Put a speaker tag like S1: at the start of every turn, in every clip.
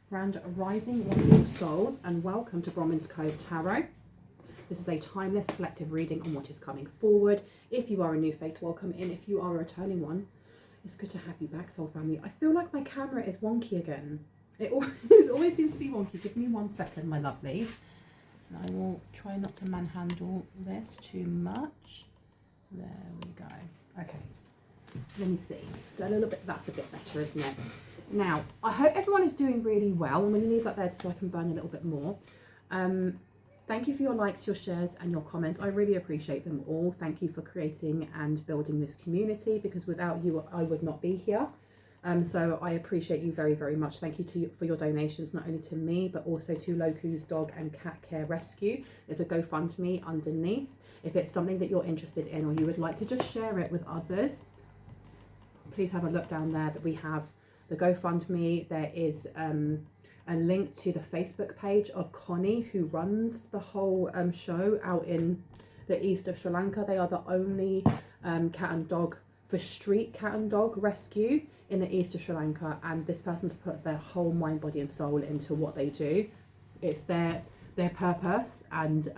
S1: Grand Rising, wonderful souls, and welcome to Bronwen's Cove Tarot. This is a timeless collective reading on what is coming forward. If you are a new face, welcome in. If you are a returning one, it's good to have you back, soul family. I feel like my camera is wonky again. It always seems to be wonky. Give me 1 second, my lovelies. And I will try not to manhandle this too much. There we go. Okay. Let me see. So that's a bit better, isn't it? Now, I hope everyone is doing really well. I'm going to leave that there so I can burn a little bit more. Thank you for your likes, your shares, and your comments. I really appreciate them all. Thank you for creating and building this community, because without you, I would not be here. So I appreciate you very, very much. Thank you for your donations, not only to me, but also to Loku's Dog and Cat Care Rescue. There's a GoFundMe underneath. If it's something that you're interested in, or you would like to just share it with others, please have a look down there. That we have the GoFundMe. There is a link to the Facebook page of Connie, who runs the whole show out in the east of Sri Lanka. They are the only cat and dog for street cat and dog rescue in the east of Sri Lanka, and this person's put their whole mind, body and soul into what they do. It's their purpose, and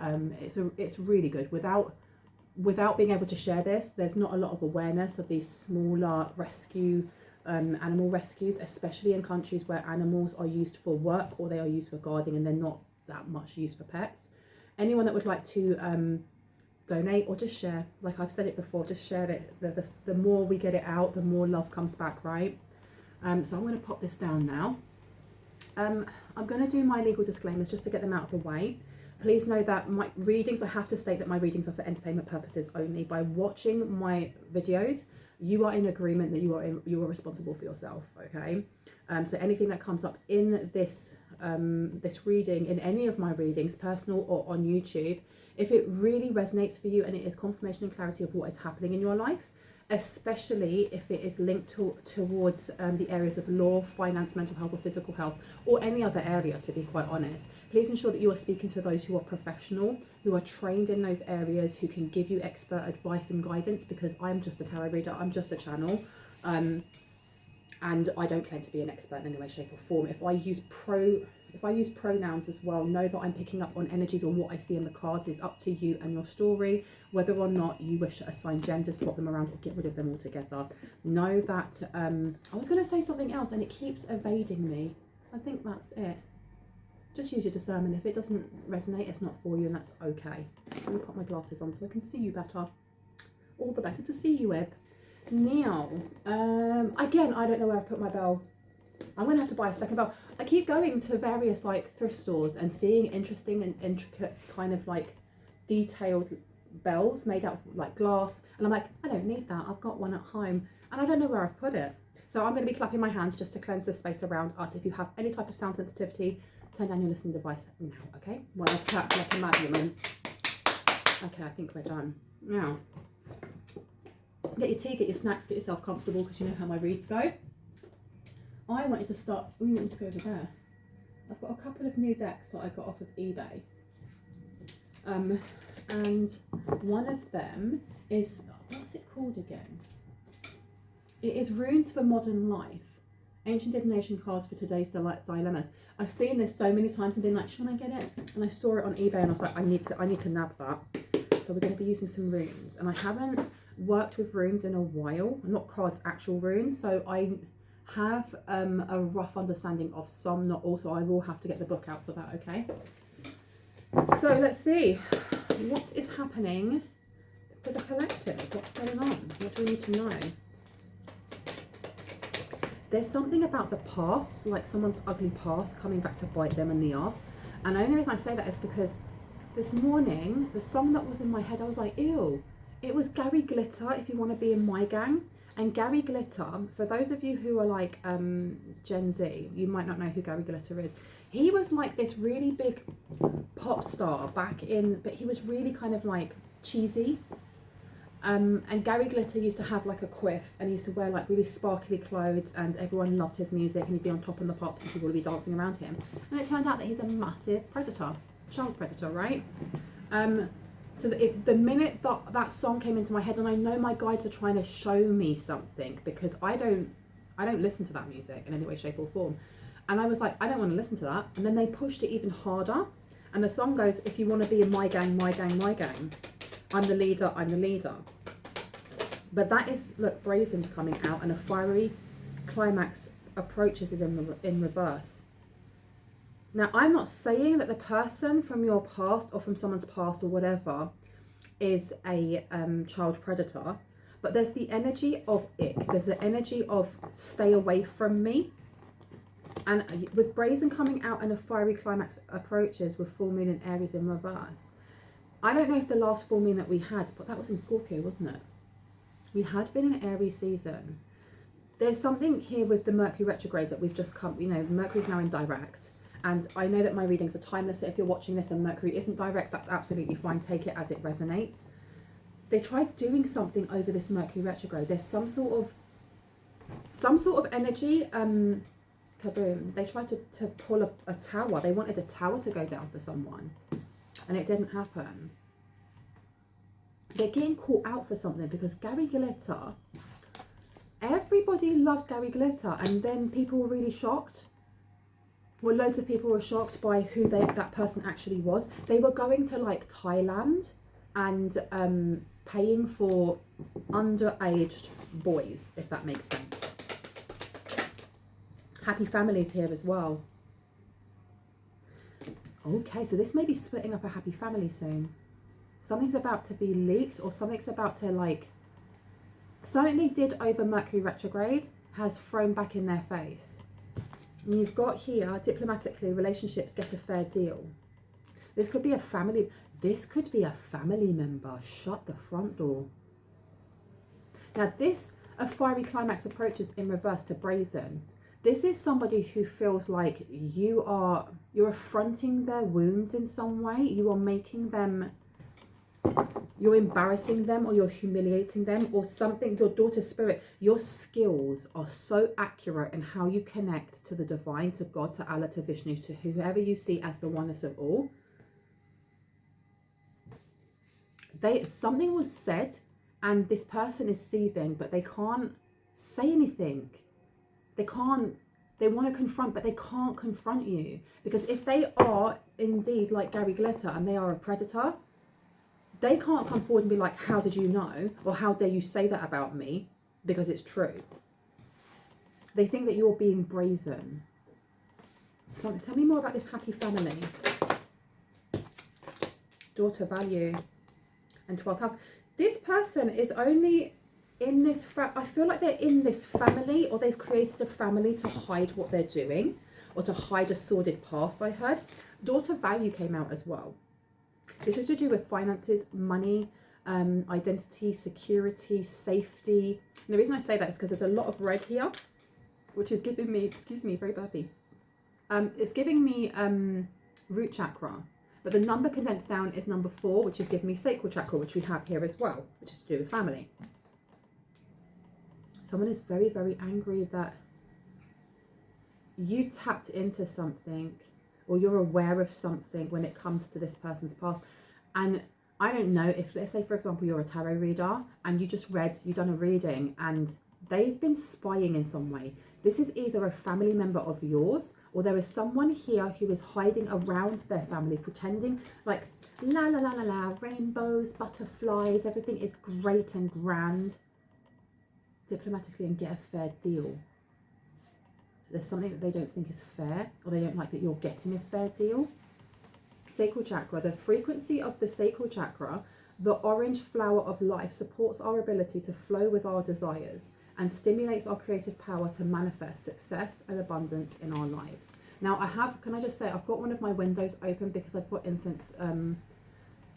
S1: it's really good. Without being able to share this, there's not a lot of awareness of these smaller rescue animal rescues, especially in countries where animals are used for work or they are used for guarding, and they're not that much used for pets. Anyone that would like to donate or just share, like I've said it before, just share it. The more we get it out, the more love comes back, right? So I'm going to pop this down now. I'm going to do my legal disclaimers just to get them out of the way. Please know that my readings, I have to state that my readings are for entertainment purposes only. By watching my videos, you are in agreement that you are responsible for yourself, okay? So anything that comes up in this this reading, in any of my readings, personal or on YouTube, if it really resonates for you and it is confirmation and clarity of what is happening in your life, especially if it is linked towards the areas of law, finance, mental health or physical health, or any other area, to be quite honest, please ensure that you are speaking to those who are professional, who are trained in those areas, who can give you expert advice and guidance, because I'm just a tarot reader, I'm just a channel, and I don't claim to be an expert in any way, shape or form. If I use pronouns as well, know that I'm picking up on energies, or what I see in the cards is up to you and your story. Whether or not you wish to assign gender, swap them around, or get rid of them altogether. Know that, I was going to say something else and it keeps evading me. I think that's it. Just use your discernment. If it doesn't resonate, it's not for you, and that's okay. Let me put my glasses on so I can see you better. All the better to see you with. Now, again, I don't know where I've put my bell. I'm going to have to buy a second bell. I keep going to various like thrift stores and seeing interesting and intricate kind of like detailed bells made out of like glass, and I'm like, I don't need that, I've got one at home, and I don't know where I've put it. So I'm going to be clapping my hands just to cleanse the space around us. If you have any type of sound sensitivity, turn down your listening device now, okay? While I clap like a mad woman. Okay, I think we're done. Now, get your tea, get your snacks, get yourself comfortable, because you know how my reads go. I wanted to start, you want me to go over there? I've got a couple of new decks that I got off of eBay. And one of them is, what's it called again? It is Runes for Modern Life. Ancient Divination Cards for Today's Dilemmas. I've seen this so many times and been like, should I get it? And I saw it on eBay and I was like, I need to nab that. So we're going to be using some runes. And I haven't worked with runes in a while. Not cards, actual runes. So I have a rough understanding of some, not all. So I will have to get the book out for that, okay? So let's see. What is happening for the collective? What's going on? What do we need to know? There's something about the past, like someone's ugly past coming back to bite them in the ass. And the only reason I say that is because this morning, the song that was in my head, I was like, ew. It was Gary Glitter, If You Want to Be in My Gang. And Gary Glitter, for those of you who are like Gen Z, you might not know who Gary Glitter is. He was like this really big pop star back in, but he was really kind of like cheesy. And Gary Glitter used to have like a quiff, and he used to wear like really sparkly clothes, and everyone loved his music, and he'd be on top of the pops and people would be dancing around him. And it turned out that he's a massive predator, child predator, right? So the minute that song came into my head, and I know my guides are trying to show me something, because I don't listen to that music in any way, shape or form. And I was like, I don't want to listen to that. And then they pushed it even harder. And the song goes, if you want to be in my gang, my gang, my gang, I'm the leader, I'm the leader. But that is, look, Brazen's coming out, and a fiery climax approaches is in reverse. Now, I'm not saying that the person from your past or from someone's past or whatever is a child predator, but there's the energy of ick. There's the energy of stay away from me. And with Brazen coming out and a fiery climax approaches with full moon in Aries in reverse, I don't know if the last full moon that we had, but that was in Scorpio, wasn't it? We had been in Aries season. There's something here with the Mercury retrograde that we've just come, you know, Mercury's now in direct. And I know that my readings are timeless. So if you're watching this and Mercury isn't direct, that's absolutely fine. Take it as it resonates. They tried doing something over this Mercury retrograde. There's some sort of energy, kaboom. They tried to pull a tower. They wanted a tower to go down for someone, and it didn't happen. They're getting caught out for something because Gary Glitter, everybody loved Gary Glitter, and then people were really shocked. Well, loads of people were shocked by who that person actually was. They were going to like Thailand and paying for underaged boys, if that makes sense. Happy families here as well. Okay, so this may be splitting up a happy family soon. Something's about to be leaked, or something's about to, like, something they did over Mercury retrograde has thrown back in their face. And you've got here, diplomatically, relationships get a fair deal. This could be a family. This could be a family member. Shut the front door. Now this, a fiery climax approaches in reverse to Brazen. This is somebody who feels like you're affronting their wounds in some way. You are making them, you're embarrassing them, or you're humiliating them, or something. Your daughter spirit, your skills are so accurate in how you connect to the divine, to God, to Allah, to Vishnu, to whoever you see as the oneness of all. Something was said and this person is seething, but they can't say anything. They want to confront, but they can't confront you. Because if they are indeed like Gary Glitter and they are a predator, they can't come forward and be like, how did you know? Or how dare you say that about me? Because it's true. They think that you're being brazen. So tell me more about this happy family. Daughter value and 12th house. This person is only in this, I feel like they're in this family, or they've created a family to hide what they're doing, or to hide a sordid past, I heard. Daughter value came out as well. This is to do with finances, money, identity, security, safety. And the reason I say that is because there's a lot of red here, which is giving me, excuse me, very burpy. It's giving me root chakra. But the number condensed down is number 4, which is giving me sacral chakra, which we have here as well, which is to do with family. Someone is very, very angry that you tapped into something, or you're aware of something when it comes to this person's past. And I don't know if, let's say, for example, you're a tarot reader and you've done a reading and they've been spying in some way. This is either a family member of yours, or there is someone here who is hiding around their family, pretending like, la la la la la, rainbows, butterflies, everything is great and grand, diplomatically, and get a fair deal. There's something that they don't think is fair, or they don't like that you're getting a fair deal. Sacral chakra, the frequency of the sacral chakra, the orange flower of life, supports our ability to flow with our desires and stimulates our creative power to manifest success and abundance in our lives. Now can I just say, I've got one of my windows open because I've got incense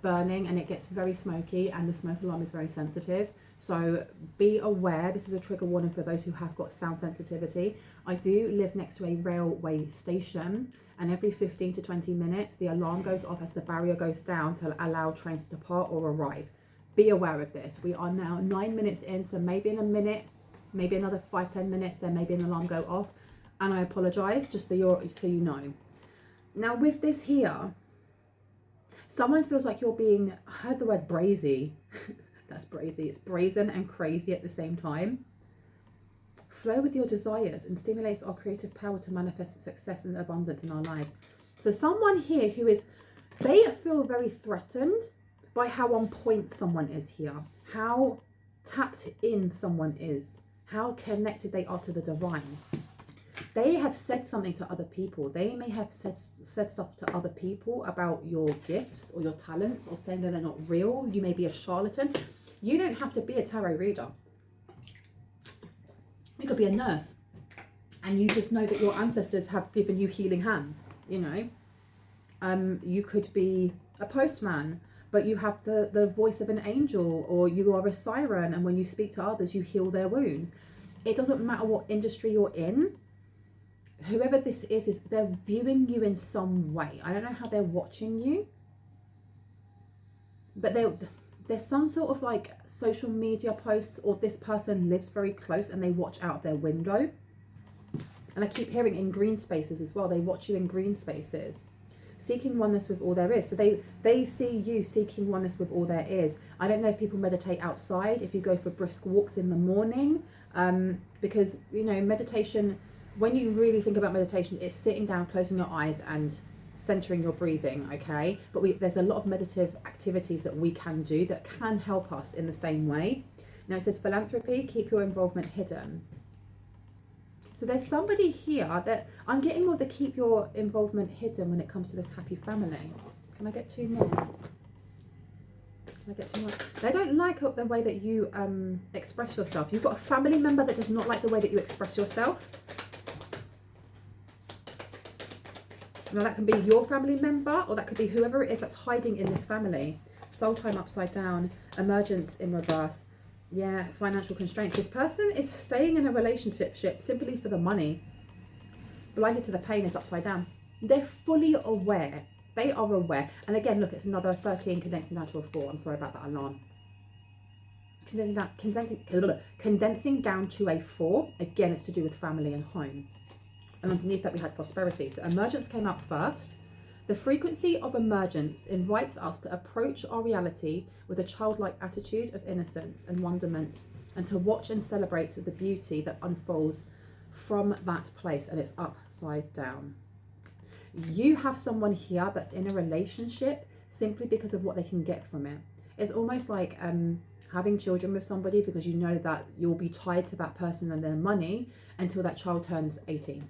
S1: burning and it gets very smoky, and the smoke alarm is very sensitive. So be aware, this is a trigger warning for those who have got sound sensitivity. I do live next to a railway station, and every 15 to 20 minutes, the alarm goes off as the barrier goes down to allow trains to depart or arrive. Be aware of this. We are now 9 minutes in, so maybe in a minute, maybe another 5-10 minutes, there may be an alarm go off. And I apologize, just so you know. Now with this here, someone feels like you're being, I heard the word brazy. That's brazy. It's brazen and crazy at the same time. flow with your desires and stimulates our creative power to manifest success and abundance in our lives. So someone here who is, they feel very threatened by how on point someone is here, how tapped in someone is, how connected they are to the divine. They have said something to other people. They may have said stuff to other people about your gifts or your talents, or saying that they're not real. You may be a charlatan. You don't have to be a tarot reader. You could be a nurse, and you just know that your ancestors have given you healing hands, you know. You could be a postman, but you have the voice of an angel, or you are a siren, and when you speak to others, you heal their wounds. It doesn't matter what industry you're in. Whoever this is they're viewing you in some way. I don't know how they're watching you, but there's some sort of like social media posts, or this person lives very close and they watch out their window. And I keep hearing in green spaces as well. They watch you in green spaces, seeking oneness with all there is. So they see you seeking oneness with all there is. I don't know if people meditate outside, if you go for brisk walks in the morning, because, you know, meditation, when you really think about meditation, it's sitting down, closing your eyes and centering your breathing, okay? But there's a lot of meditative activities that we can do that can help us in the same way. Now it says philanthropy, keep your involvement hidden. So there's somebody here that I'm getting all the keep your involvement hidden when it comes to this happy family. Can I get two more? Can I get two more? They don't like the way that you express yourself. You've got a family member that does not like the way that you express yourself. Now that can be your family member, or that could be whoever it is that's hiding in this family. Soul time upside down, emergence in reverse. Yeah, financial constraints. This person is staying in a relationship simply for the money. Blinded to the pain is upside down. They're fully aware. They are aware. And again, look, it's another 13 condensing down to a 4. I'm sorry about that alarm. Condensing down to a 4. Again, it's to do with family and home. And underneath that we had prosperity. So emergence came out first. The frequency of emergence invites us to approach our reality with a childlike attitude of innocence and wonderment, and to watch and celebrate the beauty that unfolds from that place, and it's upside down. You have someone here that's in a relationship simply because of what they can get from it. It's almost like having children with somebody because you know that you'll be tied to that person and their money until that child turns 18.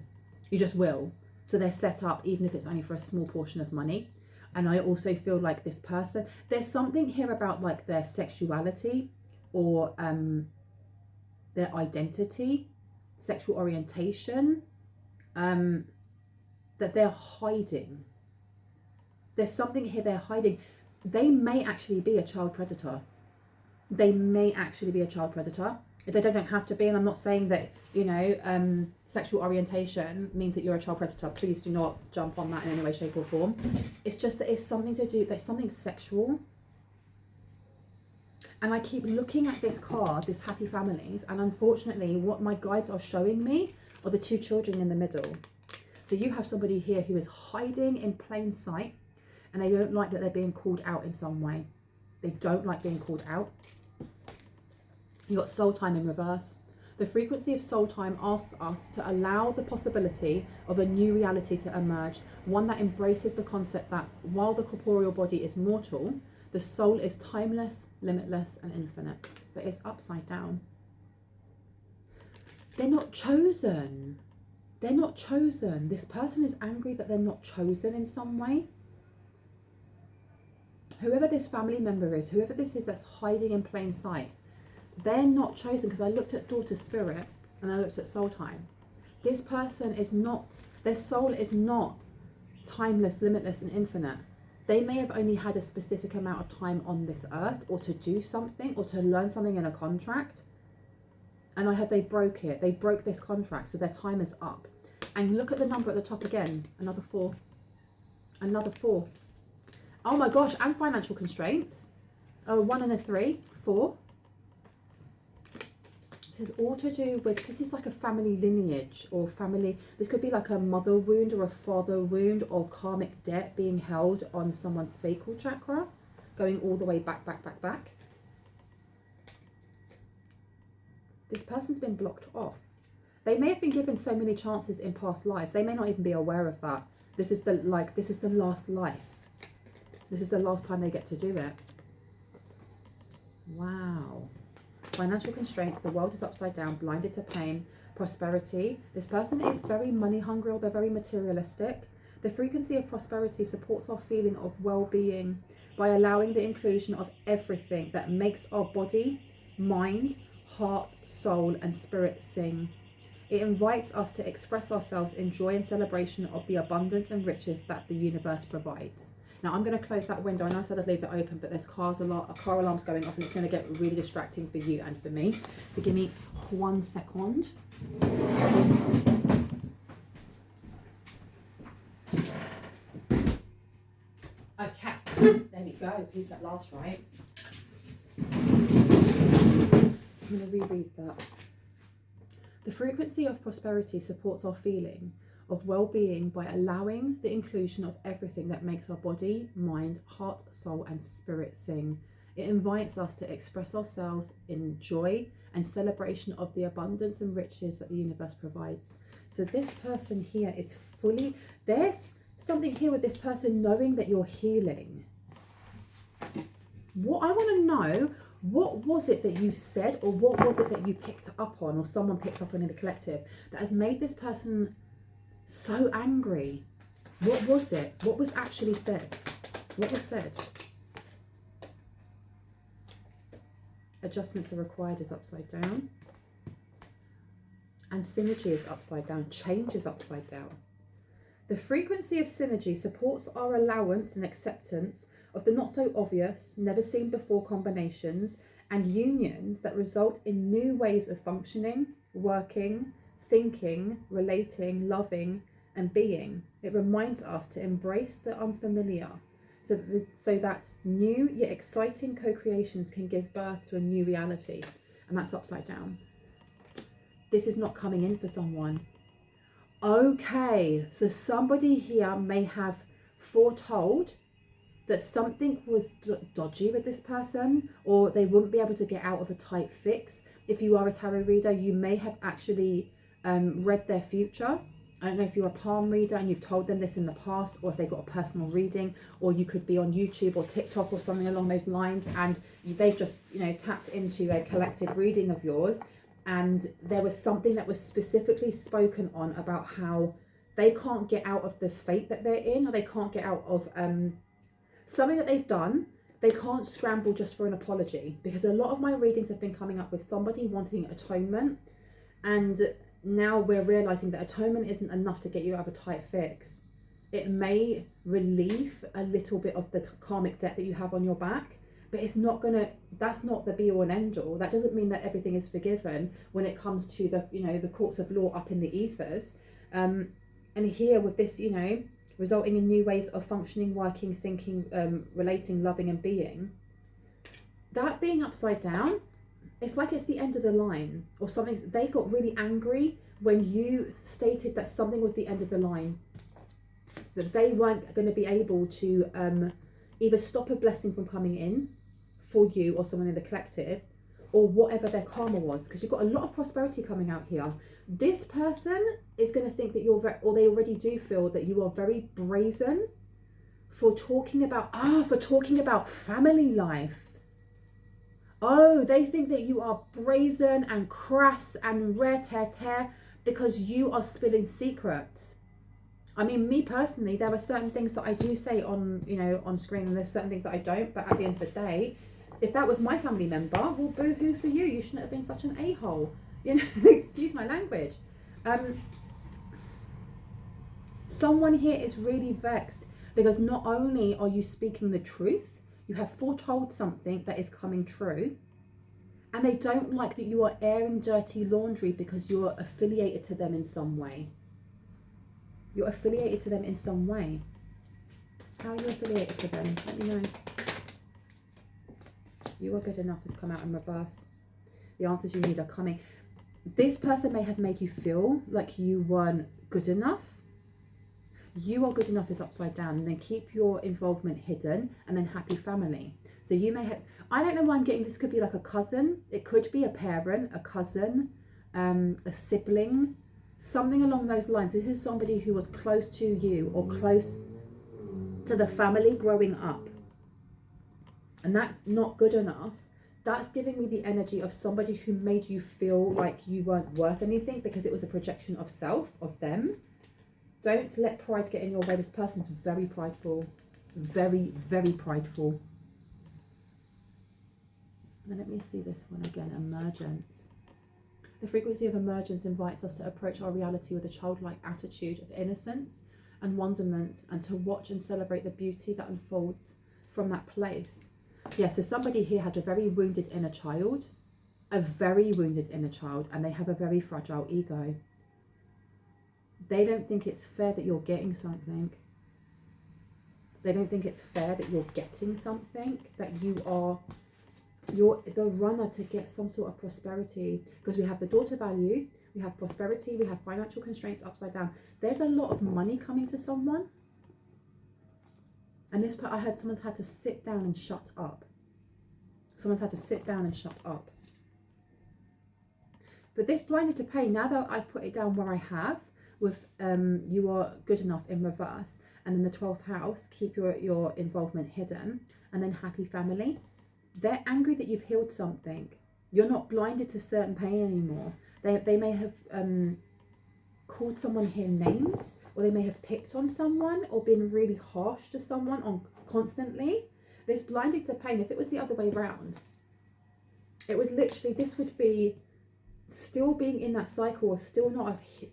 S1: You just will. So they're set up, even if it's only for a small portion of money. And I also feel like this person, there's something here about like their sexuality, or their identity, sexual orientation, that they're hiding. There's something here they're hiding. They may actually be a child predator. They may actually be a child predator. They don't have to be, and I'm not saying that, you know, sexual orientation means that you're a child predator. Please do not jump on that in any way, shape or form. It's just that it's something to do, there's something sexual. And I keep looking at this card, this happy families, and unfortunately what my guides are showing me are the two children in the middle. So you have somebody here who is hiding in plain sight, and they don't like that they're being called out in some way. They don't like being called out. You've got soul time in reverse. The frequency of soul time asks us to allow the possibility of a new reality to emerge, one that embraces the concept that while the corporeal body is mortal, the soul is timeless, limitless, and infinite. But it's upside down. They're not chosen. They're not chosen. This person is angry that they're not chosen in some way. Whoever this family member is, whoever this is that's hiding in plain sight, they're not chosen, because I looked at daughter spirit and I looked at soul time. This person is not, their soul is not timeless, limitless, and infinite. They may have only had a specific amount of time on this earth, or to do something, or to learn something in a contract. And I heard they broke it. They broke this contract, so their time is up. And look at the number at the top again. Another 4. Another 4. Oh my gosh, and financial constraints. 1 and a 3. 4. This is all to do with, this is like a family lineage, or family, this could be like a mother wound or a father wound, or karmic debt being held on someone's sacral chakra, going all the way back, back, back, back. This person's been blocked off. They may have been given so many chances in past lives. They may not even be aware of that. This is the last life. This is the last time they get to do it. Wow. Financial constraints. The world is upside down, blinded to pain. Prosperity. This person is very money hungry, or they're very materialistic. The frequency of prosperity supports our feeling of well-being by allowing the inclusion of everything that makes our body, mind, heart, soul, and spirit sing. It invites us to express ourselves in joy and celebration of the abundance and riches that the universe provides. Now I'm going to close that window. I know I said I'd leave it open, but there's car alarms going off, and it's going to get really distracting for you and for me. So give me 1 second. Okay, there we go. Piece at last, right? I'm going to reread that. The frequency of prosperity supports our feeling of well-being by allowing the inclusion of everything that makes our body, mind, heart, soul, and spirit sing. It invites us to express ourselves in joy and celebration of the abundance and riches that the universe provides. So this person here is fully, there's something here with this person knowing that you're healing. What I want to know, what was it that you said, or what was it that you picked up on, or someone picked up on in the collective, that has made this person so angry? What was it? What was actually said? What was said? Adjustments are required is upside down. And synergy is upside down. Change is upside down. The frequency of synergy supports our allowance and acceptance of the not so obvious, never seen before combinations and unions that result in new ways of functioning, working, thinking, relating, loving, and being. It reminds us to embrace the unfamiliar so that new yet exciting co-creations can give birth to a new reality. And that's upside down. This is not coming in for someone. Okay, so somebody here may have foretold that something was dodgy with this person, or they wouldn't be able to get out of a tight fix. If you are a tarot reader, you may have actually read their future. I don't know if you're a palm reader and you've told them this in the past, or if they got a personal reading, or you could be on YouTube or TikTok or something along those lines, and they've just, tapped into a collective reading of yours, and there was something that was specifically spoken on about how they can't get out of the fate that they're in, or they can't get out of something that they've done. They can't scramble just for an apology, because a lot of my readings have been coming up with somebody wanting atonement, and now we're realizing that atonement isn't enough to get you out of a tight fix. It may relieve a little bit of the karmic debt that you have on your back, but it's not gonna, that's not the be all and end all. That doesn't mean that everything is forgiven when it comes to the, the courts of law up in the ethers. And here with this, resulting in new ways of functioning, working, thinking, relating, loving, and being. That being upside down, it's like it's the end of the line, or something. They got really angry when you stated that something was the end of the line, that they weren't going to be able to either stop a blessing from coming in for you or someone in the collective, or whatever their karma was, because you've got a lot of prosperity coming out here. This person is going to think that you're very, or they already do feel that you are very brazen for talking about family life. Oh, they think that you are brazen and crass and rare-tear because you are spilling secrets. I mean, me personally, there are certain things that I do say on, on screen, and there's certain things that I don't, but at the end of the day, if that was my family member, well, boo-hoo for you. You shouldn't have been such an a-hole. Excuse my language. Someone here is really vexed because not only are you speaking the truth, you have foretold something that is coming true, and they don't like that you are airing dirty laundry because you're affiliated to them in some way. You're affiliated to them in some way. How are you affiliated to them? Let me know. You are good enough has come out in reverse. The answers you need are coming. This person may have made you feel like you weren't good enough. You are good enough is upside down, and then keep your involvement hidden, and then happy family. So you may have, I don't know why I'm getting, this could be like a cousin. It could be a parent, a cousin, a sibling, something along those lines. This is somebody who was close to you or close to the family growing up. And that's not good enough. That's giving me the energy of somebody who made you feel like you weren't worth anything because it was a projection of self, of them. Don't let pride get in your way. This person's very prideful. Very, very prideful. And let me see this one again. Emergence. The frequency of emergence invites us to approach our reality with a childlike attitude of innocence and wonderment, and to watch and celebrate the beauty that unfolds from that place. Yes, so somebody here has a very wounded inner child, and they have a very fragile ego. They don't think it's fair that you're getting something. They don't think it's fair that you're getting something, that you're the runner to get some sort of prosperity. Because we have the daughter value, we have prosperity, we have financial constraints upside down. There's a lot of money coming to someone. And this part, I heard someone's had to sit down and shut up. Someone's had to sit down and shut up. But this blinded to pain, now that I've put it down where I have, with you are good enough in reverse, and then the 12th house, keep your involvement hidden, and then happy family. They're angry that you've healed something. You're not blinded to certain pain anymore. They may have called someone here names, or they may have picked on someone or been really harsh to someone constantly. This blinded to pain, if it was the other way round, it would literally, this would be still being in that cycle, or still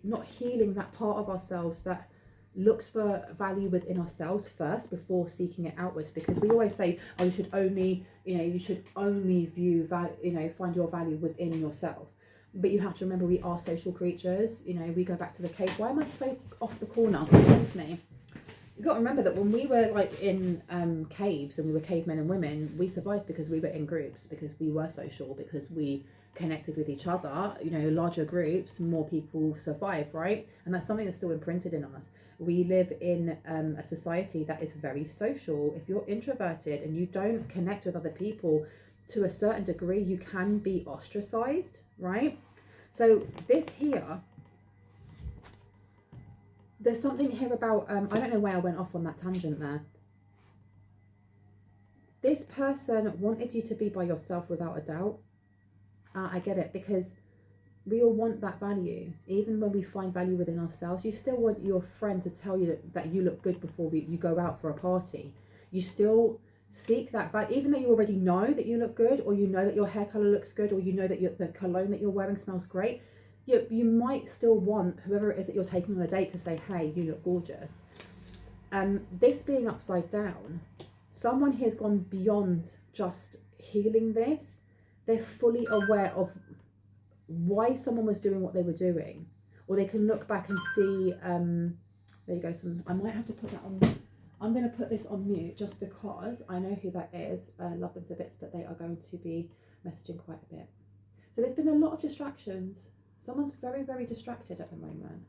S1: not healing that part of ourselves that looks for value within ourselves first before seeking it outwards. Because we always say, oh, you should only view find your value within yourself. But you have to remember, we are social creatures. We go back to the cave. Why am I so off the corner? Excuse me. You've got to remember that when we were like in caves and we were cavemen and women, we survived because we were in groups, because we were social, because we connected with each other. Larger groups, more people survive, right? And that's something that's still imprinted in us. We live in a society that is very social. If you're introverted and you don't connect with other people to a certain degree, you can be ostracized, right? So this here, there's something here about, I don't know why I went off on that tangent there. This person wanted you to be by yourself without a doubt. I get it, because we all want that value. Even when we find value within ourselves, you still want your friend to tell you that you look good before you go out for a party. You still seek that value, even though you already know that you look good, or you know that your hair color looks good, or you know that the cologne that you're wearing smells great. You might still want whoever it is that you're taking on a date to say, hey, you look gorgeous. This being upside down, someone here's gone beyond just healing this. They're fully aware of why someone was doing what they were doing, or they can look back and see, there you go, I might have to put that on. I'm going to put this on mute just because I know who that is. I love them to bits, but they are going to be messaging quite a bit. So there's been a lot of distractions. Someone's very, very distracted at the moment,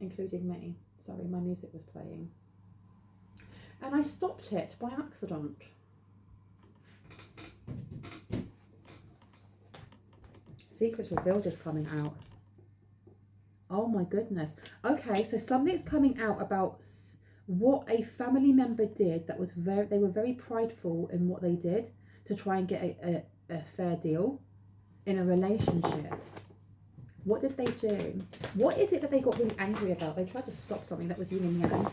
S1: including me. Sorry, my music was playing. And I stopped it by accident. Secrets Revealed is coming out. Oh my goodness. Okay, so something's coming out about what a family member did that was they were very prideful in what they did to try and get a fair deal in a relationship. What did they do? What is it that they got really angry about? They tried to stop something that was yin and yang.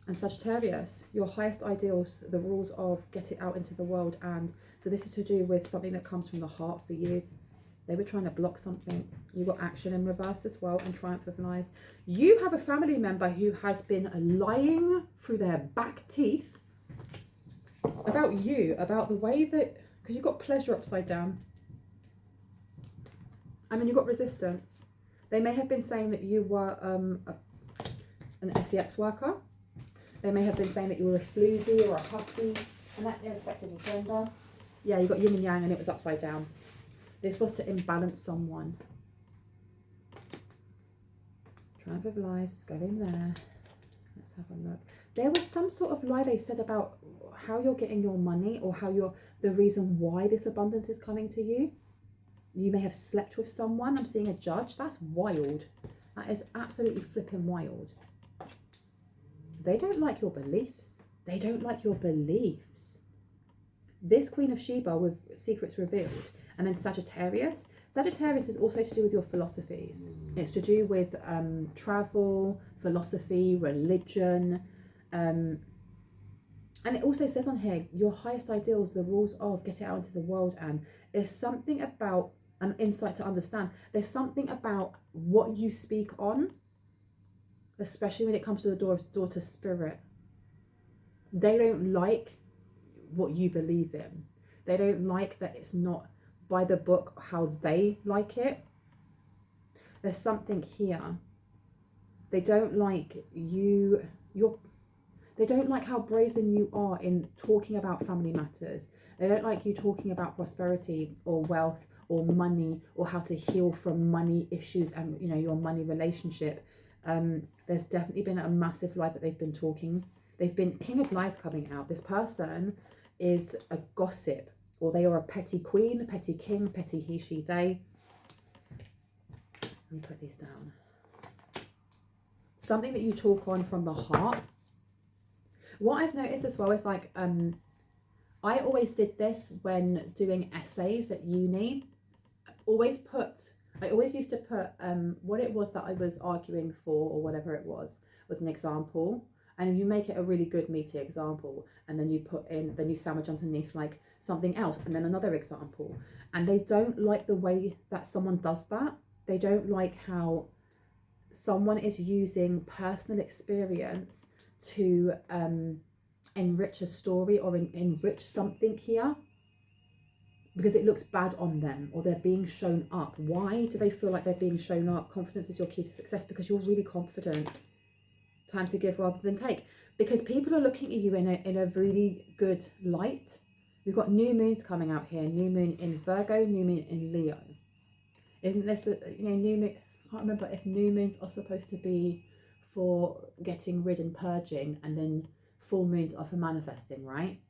S1: And Sagittarius, your highest ideals, the rules of get it out into the world. And so this is to do with something that comes from the heart for you. They were trying to block something. You got action in reverse as well, and triumph of lies. You have a family member who has been lying through their back teeth about you, about the way that, because you've got pleasure upside down. And then you've got resistance. They may have been saying that you were an SEX worker. They may have been saying that you were a floozy or a hussy, and that's irrespective of gender. Yeah, you got yin and yang, and it was upside down. This was to imbalance someone. Triumph of lies, let's go in there. Let's have a look. There was some sort of lie they said about how you're getting your money, or how the reason why this abundance is coming to you. You may have slept with someone. I'm seeing a judge. That's wild. That is absolutely flipping wild. They don't like your beliefs. They don't like your beliefs. This Queen of Sheba with secrets revealed. And then Sagittarius. Sagittarius is also to do with your philosophies. It's to do with travel, philosophy, religion. And it also says on here, your highest ideals, the rules of, get it out into the world. And there's something about an insight to understand. There's something about what you speak on, especially when it comes to the daughter spirit. They don't like what you believe in. They don't like that it's not by the book how they like it. There's something here. They don't like they don't like how brazen you are in talking about family matters. They don't like you talking about prosperity or wealth or money or how to heal from money issues and, you know, your money relationship. There's definitely been a massive lie that they've been talking. They've been King of Lies coming out. This person is a gossip, or they are a petty queen, petty king, petty he, she, they. Let me put these down. Something that you talk on from the heart. What I've noticed as well is like, I always did this when doing essays at uni. I always used to put what it was that I was arguing for, or whatever it was, with an example. And you make it a really good meaty example, and then you sandwich underneath like something else, and then another example. And they don't like the way that someone does that. They don't like how someone is using personal experience to enrich a story or enrich something here, because it looks bad on them, or they're being shown up. Why do they feel like they're being shown up? Confidence is your key to success, because you're really confident. Time to give rather than take, because people are looking at you in a really good light. We've got new moons coming out here. New moon in Virgo, new moon in Leo. Isn't this new moon? I can't remember if new moons are supposed to be for getting rid and purging, and then full moons are for manifesting, right?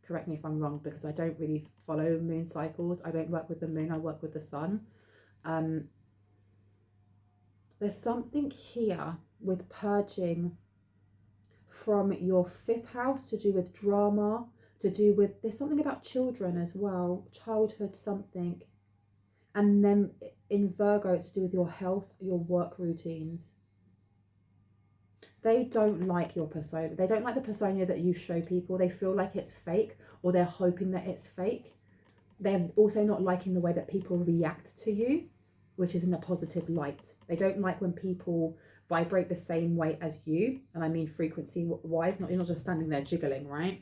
S1: Correct me if I'm wrong, because I don't really follow moon cycles. I don't work with the moon, I work with the sun. There's something here with purging from your 5th house to do with drama, to do with, there's something about children as well, childhood something. And then in Virgo, it's to do with your health, your work routines. They don't like your persona. They don't like the persona that you show people. They feel like it's fake, or they're hoping that it's fake. They're also not liking the way that people react to you, which is in a positive light. They don't like when people vibrate the same way as you. And I mean frequency wise, you're not just standing there jiggling, right?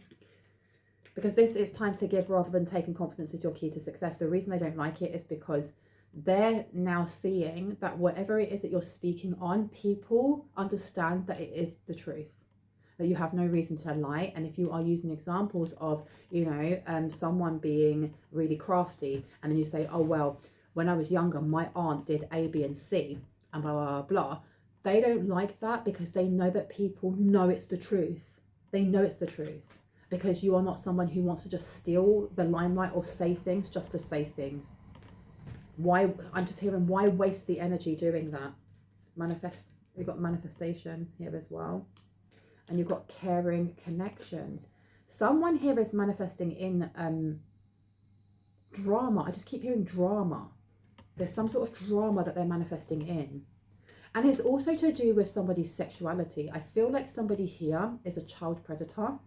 S1: Because this is time to give rather than take, and confidence is your key to success. The reason they don't like it is because they're now seeing that whatever it is that you're speaking on, people understand that it is the truth, that you have no reason to lie. And if you are using examples of, someone being really crafty, and then you say, oh, well, when I was younger, my aunt did A, B, and C, and blah, blah, blah, blah. They don't like that, because they know that people know it's the truth. They know it's the truth, because you are not someone who wants to just steal the limelight or say things just to say things. Why? I'm just hearing, why waste the energy doing that? You've got manifestation here as well. And you've got caring connections. Someone here is manifesting in drama. I just keep hearing drama. There's some sort of drama that they're manifesting in. And it's also to do with somebody's sexuality. I feel like somebody here is a child predator.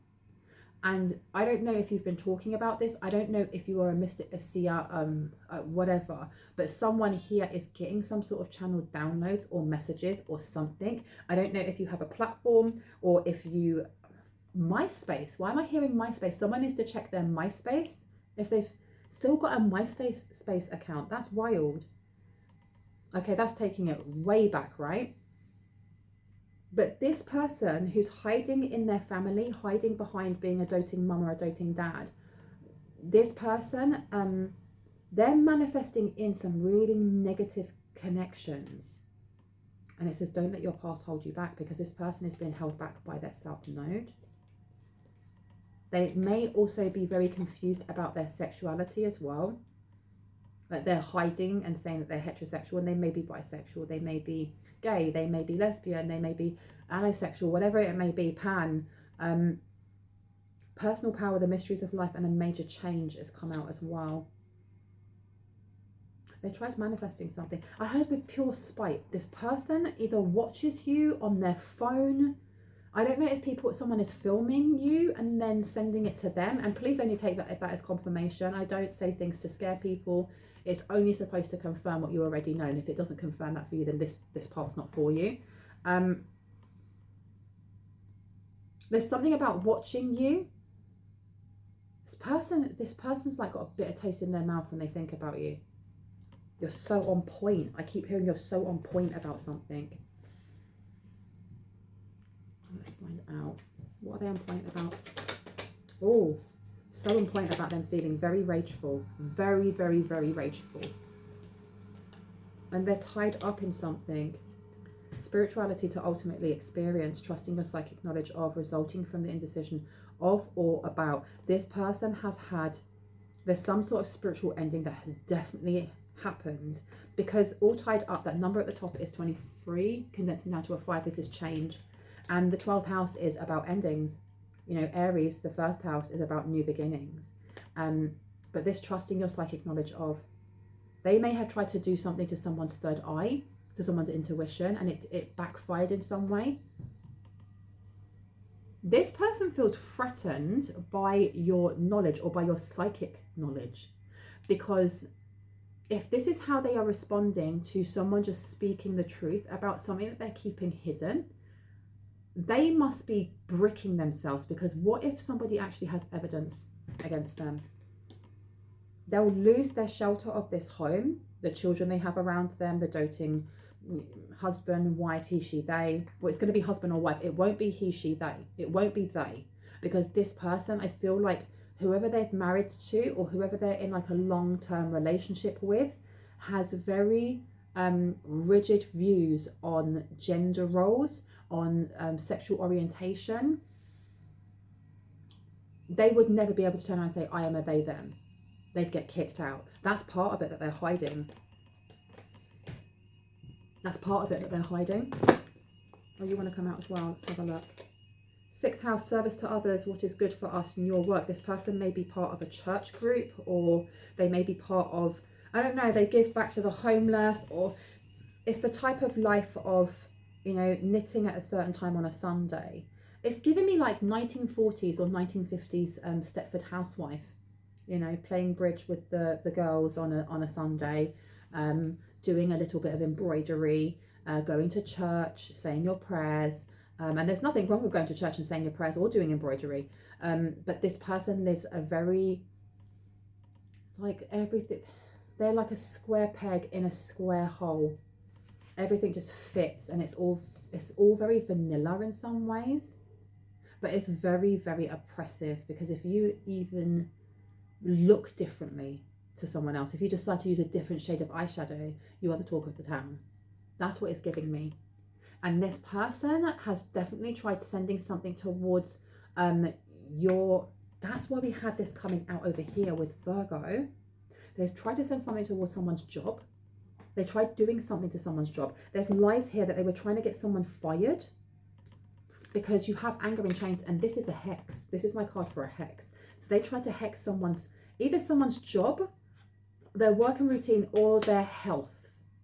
S1: And I don't know if you've been talking about this. I don't know if you are a mystic, a seer, whatever. But someone here is getting some sort of channeled downloads or messages or something. I don't know if you have a platform, or if you... MySpace. Why am I hearing MySpace? Someone needs to check their MySpace. If they've still got a MySpace account, that's wild. Okay, that's taking it way back, right? But this person who's hiding in their family, hiding behind being a doting mum or a doting dad, this person, they're manifesting in some really negative connections. And it says, don't let your past hold you back, because this person is being held back by their South Node. They may also be very confused about their sexuality as well. Like they're hiding and saying that they're heterosexual, and they may be bisexual, they may be gay, they may be lesbian, they may be allisexual, whatever it may be, pan. Personal power, the mysteries of life, and a major change has come out as well. They tried manifesting something. I heard with pure spite. This person either watches you on their phone. I don't know if someone is filming you and then sending it to them. And please only take that if that is confirmation. I don't say things to scare people. It's only supposed to confirm what you already know. And if it doesn't confirm that for you, then this part's not for you. There's something about watching you. This person's like got a bitter taste in their mouth when they think about you. You're so on point. I keep hearing you're so on point about something. Let's find out. What are they on point about? Oh, so on point about them feeling very rageful. Very, very, very rageful. And they're tied up in something. Spirituality to ultimately experience, trusting your psychic knowledge of, resulting from the indecision of or about. This person has had, there's some sort of spiritual ending that has definitely happened, because all tied up, that number at the top is 23, condensing down to a 5. This is change. And the 12th house is about endings. You know, Aries, the first house, is about new beginnings. But this trusting your psychic knowledge of, they may have tried to do something to someone's third eye, to someone's intuition, and it backfired in some way. This person feels threatened by your knowledge or by your psychic knowledge, because if this is how they are responding to someone just speaking the truth about something that they're keeping hidden, they must be bricking themselves, because what if somebody actually has evidence against them? They'll lose their shelter of this home, the children they have around them, the doting husband, wife, he, she, they. Well, it's going to be husband or wife. It won't be he, she, they. It won't be they, because this person, I feel like whoever they've married to, or whoever they're in like a long-term relationship with, has very rigid views on gender roles, on sexual orientation. They would never be able to turn around and say, I am a they, them. They'd get kicked out. That's part of it that they're hiding. That's part of it that they're hiding. Oh, you want to come out as well? Let's have a look. 6th house, service to others, what is good for us in your work. This person may be part of a church group, or they may be part of, I don't know, they give back to the homeless, or it's the type of life of, you know, knitting at a certain time on a Sunday. It's giving me like 1940s or 1950s Stepford housewife, you know, playing bridge with the girls on a Sunday, doing a little bit of embroidery, going to church, saying your prayers. And there's nothing wrong with going to church and saying your prayers or doing embroidery. But this person lives a very, it's like everything, they're like a square peg in a square hole. Everything just fits, and it's all very vanilla in some ways. But it's very, very oppressive, because if you even look differently to someone else, if you decide to use a different shade of eyeshadow, you are the talk of the town. That's what it's giving me. And this person has definitely tried sending something towards that's why we had this coming out over here with Virgo. They've tried to send something towards someone's job. They tried doing something to someone's job. There's lies here that they were trying to get someone fired, because you have anger in chains, and this is a hex. This is my card for a hex. So they tried to hex either someone's job, their working routine, or their health.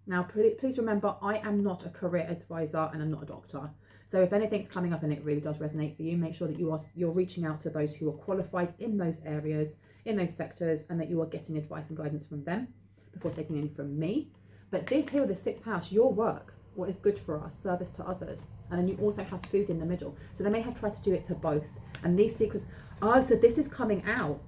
S1: Now, please remember, I am not a career advisor and I'm not a doctor. So if anything's coming up and it really does resonate for you, make sure that you're reaching out to those who are qualified in those areas, in those sectors, and that you are getting advice and guidance from them before taking any from me. But this here, the 6th house, your work, what is good for us, service to others. And then you also have food in the middle. So they may have tried to do it to both. And these secrets, oh, so this is coming out.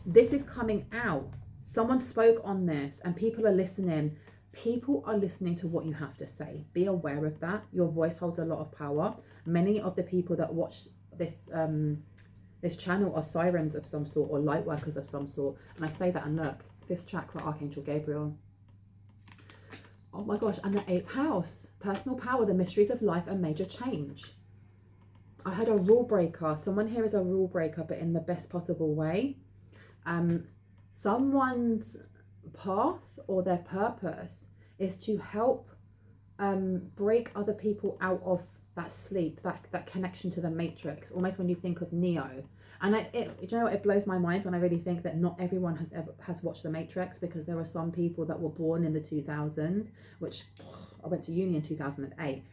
S1: This is coming out. Someone spoke on this and people are listening. People are listening to what you have to say. Be aware of that. Your voice holds a lot of power. Many of the people that watch this this channel are sirens of some sort, or light workers of some sort. And I say that, and look, 5th chakra, Archangel Gabriel. Oh my gosh, and the 8th house, personal power, the mysteries of life, and major change. I had a rule breaker. Someone here is a rule breaker, but in the best possible way. Someone's path or their purpose is to help break other people out of that sleep, that connection to the matrix, almost when you think of Neo. And you know, it blows my mind when I really think that not everyone has watched the Matrix, because there are some people that were born in the 2000s, which I went to uni in 2008.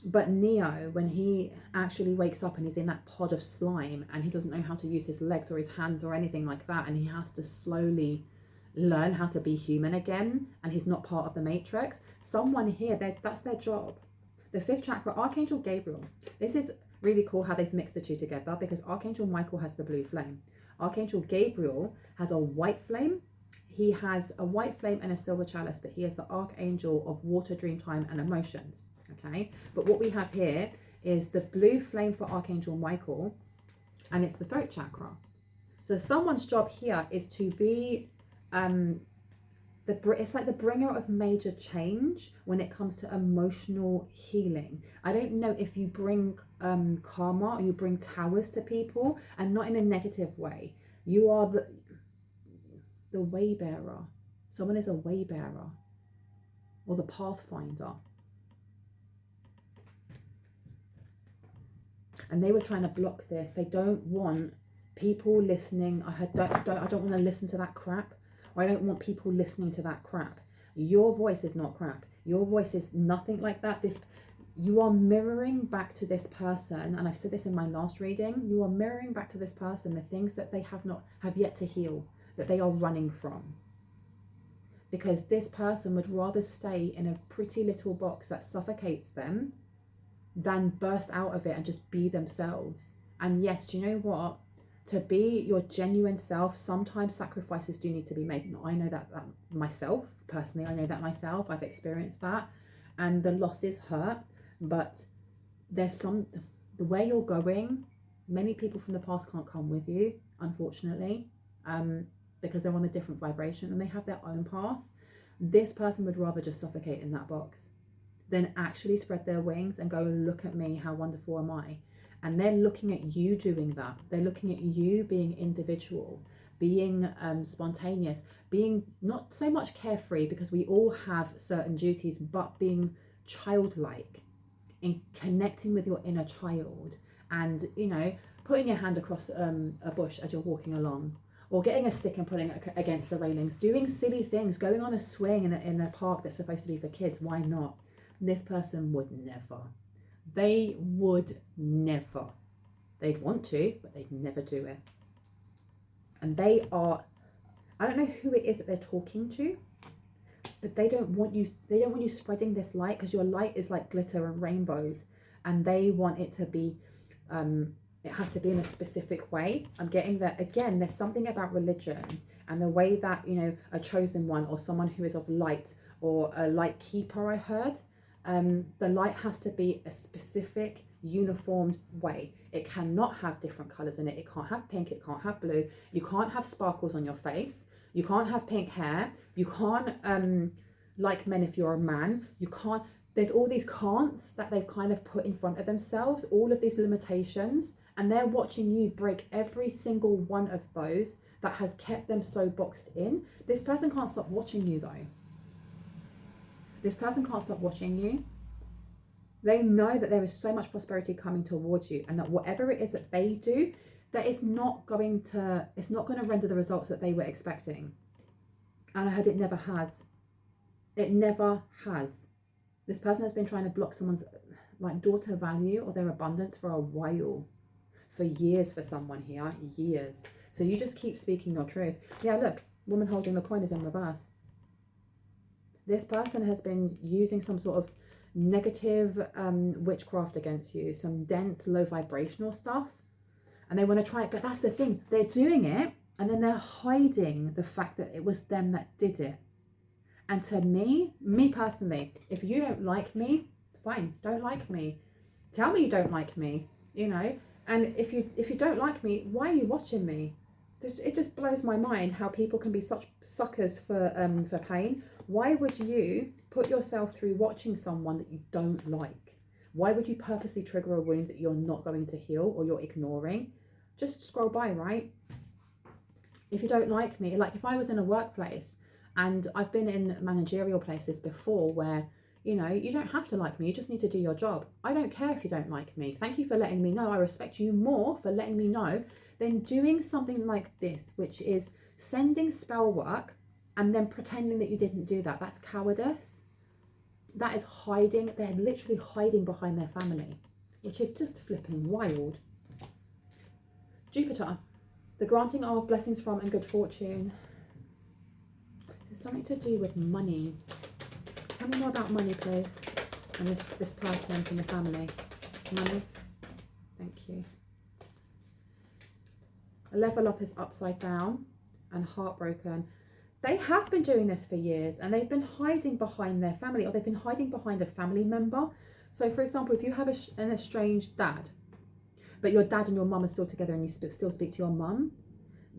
S1: But Neo, when he actually wakes up and he's in that pod of slime and he doesn't know how to use his legs or his hands or anything like that, and he has to slowly learn how to be human again, and he's not part of the Matrix. Someone here, that's their job. The fifth chakra, Archangel Gabriel. This is really cool how they've mixed the two together, because Archangel Michael has the blue flame. Archangel Gabriel has a white flame. He has a white flame and a silver chalice, but he is the Archangel of water, dreamtime, and emotions. Okay, but what we have here is the blue flame for Archangel Michael, and it's the throat chakra. So someone's job here is to be it's like the bringer of major change when it comes to emotional healing. I don't know if you bring karma or you bring towers to people, and not in a negative way. You are the way bearer. Someone is a way bearer, or the pathfinder. And they were trying to block this. They don't want people listening. I don't want to listen to that crap. Or I don't want people listening to that crap. Your voice is not crap. Your voice is nothing like that. You are mirroring back to this person, and I've said this in my last reading, you are mirroring back to this person the things that they have yet to heal, that they are running from. Because this person would rather stay in a pretty little box that suffocates them than burst out of it and just be themselves. And yes, do you know what? To be your genuine self, sometimes sacrifices do need to be made. And I know that myself, personally, I know that myself. I've experienced that. And the losses hurt. But there's the way you're going, many people from the past can't come with you, unfortunately, because they're on a different vibration and they have their own path. This person would rather just suffocate in that box than actually spread their wings and go, look at me, how wonderful am I? And they're looking at you doing that. They're looking at you being individual, being spontaneous, being not so much carefree, because we all have certain duties, but being childlike, in connecting with your inner child, and, you know, putting your hand across a bush as you're walking along, or getting a stick and putting it against the railings, doing silly things, going on a swing in a park that's supposed to be for kids. Why not? This person would never. They would never. They'd want to, but they'd never do it. And they are, I don't know who it is that they're talking to, but they don't want you spreading this light, because your light is like glitter and rainbows, and they want it to be, it has to be in a specific way. I'm getting that. Again, there's something about religion and the way that, you know, a chosen one or someone who is of light, or a light keeper, I heard, the light has to be a specific uniformed way. It cannot have different colors in it. It can't have pink, it can't have blue, you can't have sparkles on your face, you can't have pink hair, you can't like men if you're a man, you can't. There's all these can'ts that they've kind of put in front of themselves, all of these limitations, and they're watching you break every single one of those that has kept them so boxed in. This person can't stop watching you though. This person can't stop watching you. They know that there is so much prosperity coming towards you, and that whatever it is that they do, that it's not going to render the results that they were expecting. And I heard it never has. It never has. This person has been trying to block someone's like daughter value or their abundance for a while. For years for someone here, years. So you just keep speaking your truth. Yeah, look, woman holding the coin is in reverse. This person has been using some sort of negative witchcraft against you, some dense, low vibrational stuff, and they want to try it. But that's the thing, they're doing it and then they're hiding the fact that it was them that did it. And to me personally, if you don't like me, fine, don't like me. Tell me you don't like me, you know. And if you don't like me, why are you watching me? It just blows my mind how people can be such suckers for pain. Why would you put yourself through watching someone that you don't like? Why would you purposely trigger a wound that you're not going to heal or you're ignoring? Just scroll by, right? If you don't like me, like if I was in a workplace, and I've been in managerial places before where, you know, you don't have to like me, you just need to do your job. I don't care if you don't like me. Thank you for letting me know. I respect you more for letting me know than doing something like this, which is sending spell work and then pretending that you didn't do that. That's cowardice. That is hiding. They're literally hiding behind their family, which is just flipping wild. Jupiter, the granting of blessings from and good fortune. It's something to do with money. Tell me more about money, please. And this person from the family. Money. Thank you. A level up is upside down and heartbroken. They have been doing this for years, and they've been hiding behind their family, or they've been hiding behind a family member. So for example, if you have an estranged dad, but your dad and your mum are still together and you still speak to your mum,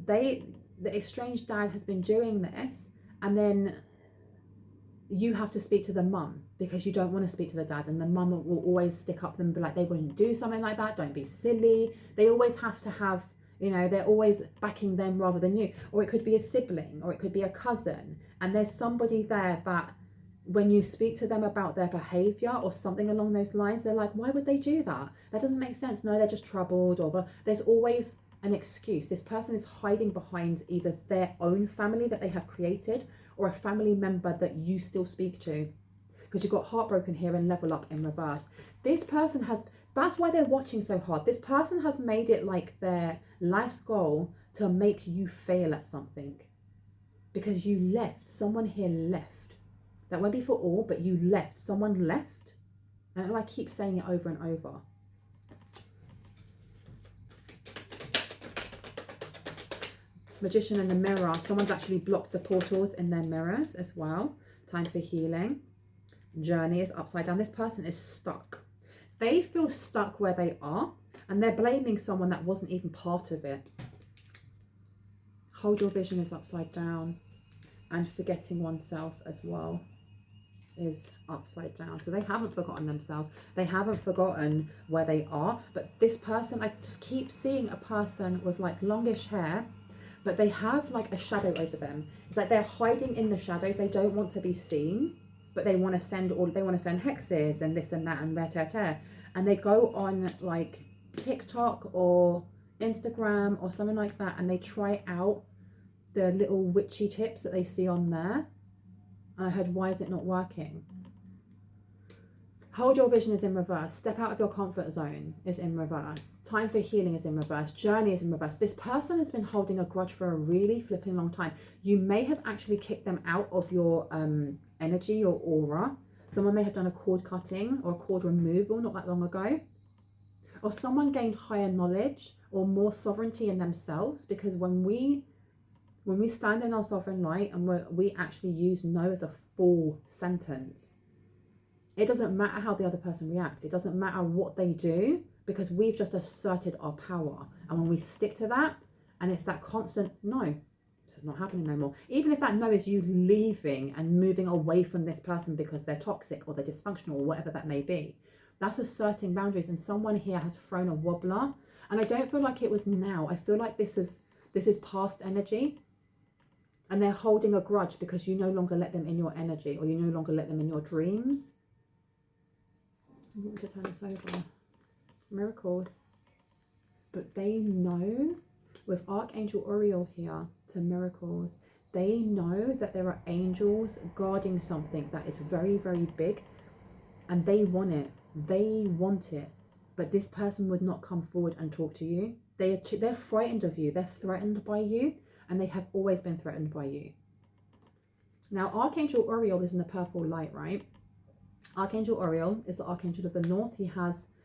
S1: the estranged dad has been doing this, and then you have to speak to the mum because you don't want to speak to the dad, and the mum will always stick up for them and be like, they wouldn't do something like that, don't be silly. They always have to have, you know, they're always backing them rather than you. Or it could be a sibling, or it could be a cousin, and there's somebody there that when you speak to them about their behavior or something along those lines, they're like, why would they do that? That doesn't make sense. No, they're just troubled, or there's always an excuse. This person is hiding behind either their own family that they have created, or a family member that you still speak to, because you've got heartbroken here and level up in reverse. This person has, that's why they're watching so hard. This person has made it like their life's goal to make you fail at something, because you left. Someone here left. That won't be for all, but you left. Someone left. And I know I keep saying it over and over. Magician and the mirror. Someone's actually blocked the portals in their mirrors as well. Time for healing. Journey is upside down. This person is stuck. They feel stuck where they are, and they're blaming someone that wasn't even part of it. Hold your vision is upside down, and forgetting oneself as well is upside down. So they haven't forgotten themselves. They haven't forgotten where they are. But this person, I just keep seeing a person with like longish hair, but they have like a shadow over them. It's like they're hiding in the shadows. They don't want to be seen, but they want to send hexes and this and that and rare. And they go on like TikTok or Instagram or something like that, and they try out the little witchy tips that they see on there. And I heard, why is it not working? Hold your vision is in reverse. Step out of your comfort zone is in reverse. Time for healing is in reverse. Journey is in reverse. This person has been holding a grudge for a really flipping long time. You may have actually kicked them out of your energy or aura. Someone may have done a cord cutting or a cord removal not that long ago. Or someone gained higher knowledge or more sovereignty in themselves, because when we stand in our sovereign light and we actually use no as a full sentence, it doesn't matter how the other person reacts. It doesn't matter what they do, because we've just asserted our power. And when we stick to that, and it's that constant, no, this is not happening no more. Even if that no is you leaving and moving away from this person because they're toxic or they're dysfunctional or whatever that may be, that's asserting boundaries. And someone here has thrown a wobbler. And I don't feel like it was now. I feel like this is past energy. And they're holding a grudge because you no longer let them in your energy, or you no longer let them in your dreams. I want to turn this over. Miracles. But they know, with Archangel Uriel here to miracles, they know that there are angels guarding something that is very, very big, and they want it. They want it. But this person would not come forward and talk to you. They're frightened of you. They're threatened by you, and they have always been threatened by you. Now, Archangel Uriel is in the purple light, right? Archangel Uriel is the Archangel of the North.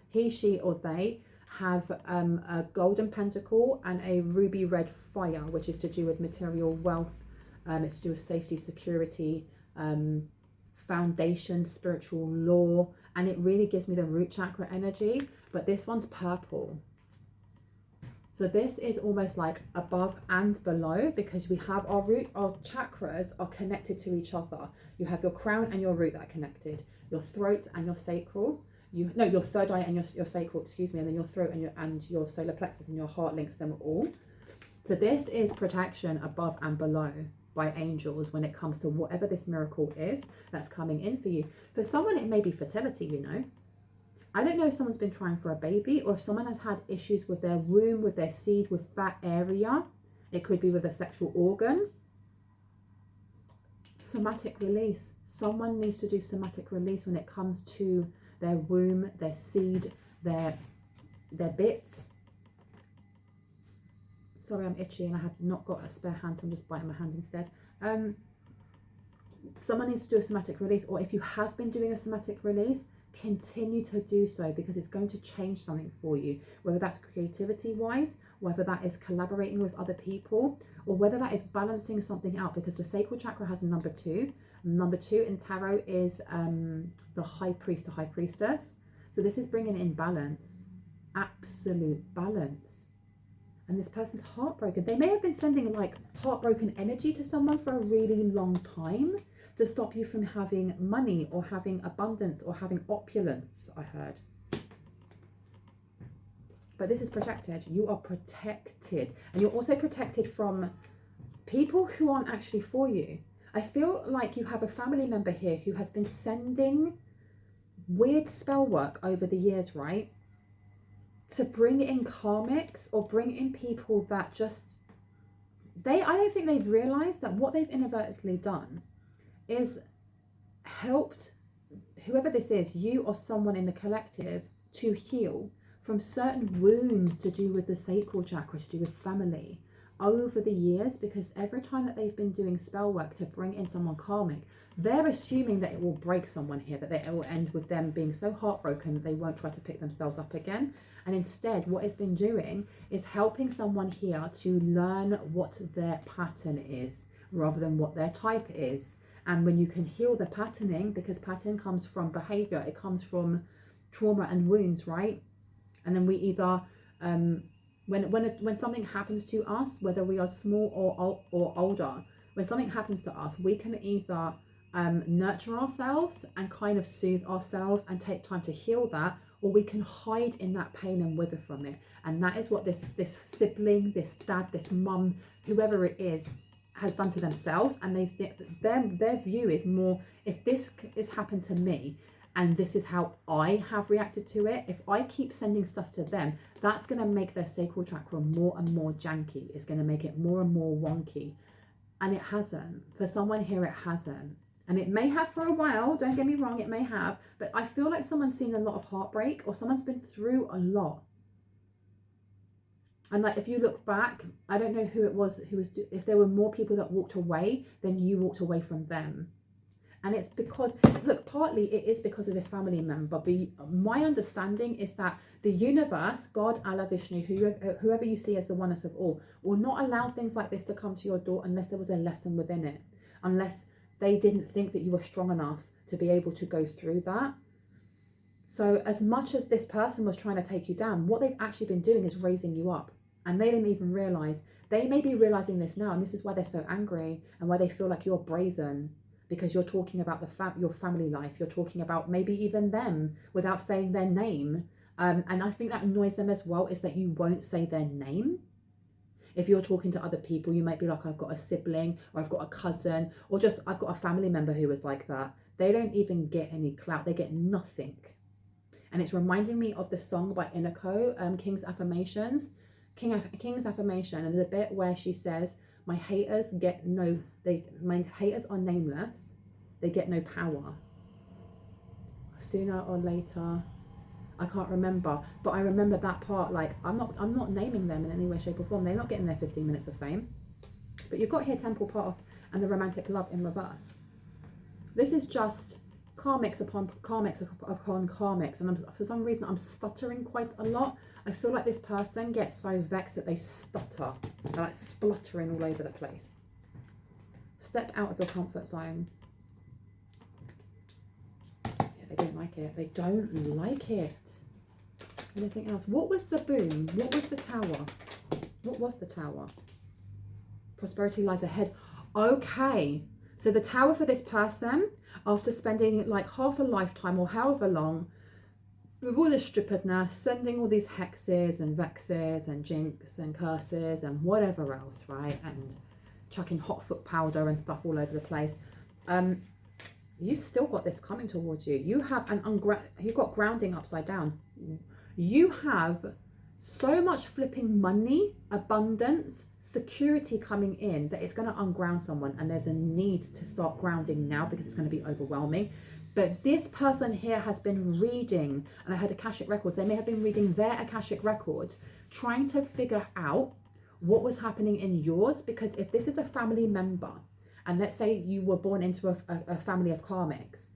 S1: He, she, or they have a golden pentacle and a ruby red fire, which is to do with material wealth. It's to do with safety, security, foundation, spiritual law. And it really gives me the root chakra energy. But this one's purple. So this is almost like above and below, because we have our root, our chakras are connected to each other. You have your crown and your root that are connected. Your throat and your sacral. Your third eye and your sacral, excuse me, and then your throat and your solar plexus and your heart links them all. So this is protection above and below by angels when it comes to whatever this miracle is that's coming in for you. For someone, it may be fertility, you know. I don't know if someone's been trying for a baby, or if someone has had issues with their womb, with their seed, with that area. It could be with a sexual organ. Somatic release. Someone needs to do somatic release when it comes to their womb, their seed, their bits. Sorry, I'm itchy and I have not got a spare hand, so I'm just biting my hand instead. Someone needs to do a somatic release, or if you have been doing a somatic release, continue to do so, because it's going to change something for you, whether that's creativity wise, whether that is collaborating with other people, or whether that is balancing something out, because the sacral chakra has a number 2. Number 2 in tarot is the high priest or high priestess. So this is bringing in balance, absolute balance. And this person's heartbroken. They may have been sending like heartbroken energy to someone for a really long time to stop you from having money or having abundance or having opulence, I heard. But this is protected. You are protected. And you're also protected from people who aren't actually for you. I feel like you have a family member here who has been sending weird spell work over the years, right? To bring in karmics or bring in people that just, I don't think they've realized that what they've inadvertently done is helped whoever this is, you or someone in the collective, to heal from certain wounds to do with the sacral chakra, to do with family over the years, because every time that they've been doing spell work to bring in someone karmic, they're assuming that it will break someone here, that it will end with them being so heartbroken that they won't try to pick themselves up again. And instead, what it's been doing is helping someone here to learn what their pattern is rather than what their type is. And when you can heal the patterning, because pattern comes from behavior, it comes from trauma and wounds, right? And then we either, when something happens to us, whether we are small or older, when something happens to us, we can either nurture ourselves and kind of soothe ourselves and take time to heal that, or we can hide in that pain and wither from it. And that is what this sibling, this dad, this mum, whoever it is, has done to themselves. And they think their view is more, if this has happened to me and this is how I have reacted to it, if I keep sending stuff to them, that's going to make their sacral chakra more and more janky. It's going to make it more and more wonky. And it hasn't. For someone here, it hasn't. And it may have for a while, don't get me wrong, it may have, but I feel like someone's seen a lot of heartbreak, or someone's been through a lot. And like, if you look back, I don't know who it was, if there were more people that walked away than you walked away from them. And it's because, look, partly it is because of this family member, but my understanding is that the universe, God, Allah, Vishnu, whoever you see as the oneness of all, will not allow things like this to come to your door unless there was a lesson within it, unless they didn't think that you were strong enough to be able to go through that. So as much as this person was trying to take you down, what they've actually been doing is raising you up. And they didn't even realize. They may be realizing this now, and this is why they're so angry and why they feel like you're brazen, because you're talking about your family life. You're talking about maybe even them without saying their name. And I think that annoys them as well, is that you won't say their name. If you're talking to other people, you might be like, I've got a sibling, or I've got a cousin, or just I've got a family member who is like that. They don't even get any clout. They get nothing. And it's reminding me of the song by Inako, King's Affirmations. King's Affirmation. And there's a bit where she says, my haters are nameless. They get no power. Sooner or later, I can't remember, but I remember that part. Like, I'm not naming them in any way, shape or form. They're not getting their 15 minutes of fame. But you've got here Temple Path and the romantic love in reverse. This is just karmics upon karmics upon karmics. And for some reason, I'm stuttering quite a lot. I feel like this person gets so vexed that they stutter. They're like spluttering all over the place. Step out of your comfort zone. They don't like it. They don't like it. Anything else? What was the boom? What was the tower? What was the tower? Prosperity lies ahead. Okay. So the tower for this person, after spending like half a lifetime or however long with all this stupidness, sending all these hexes and vexes and jinx and curses and whatever else, right? And chucking hot foot powder and stuff all over the place. You still got this coming towards you. You have you've got grounding upside down. You have so much flipping money, abundance, security coming in that it's going to unground someone, and there's a need to start grounding now because it's going to be overwhelming. But this person here has been reading, and I heard Akashic records, they may have been reading their Akashic records, trying to figure out what was happening in yours. Because if this is a family member, and let's say you were born into a family of karmics,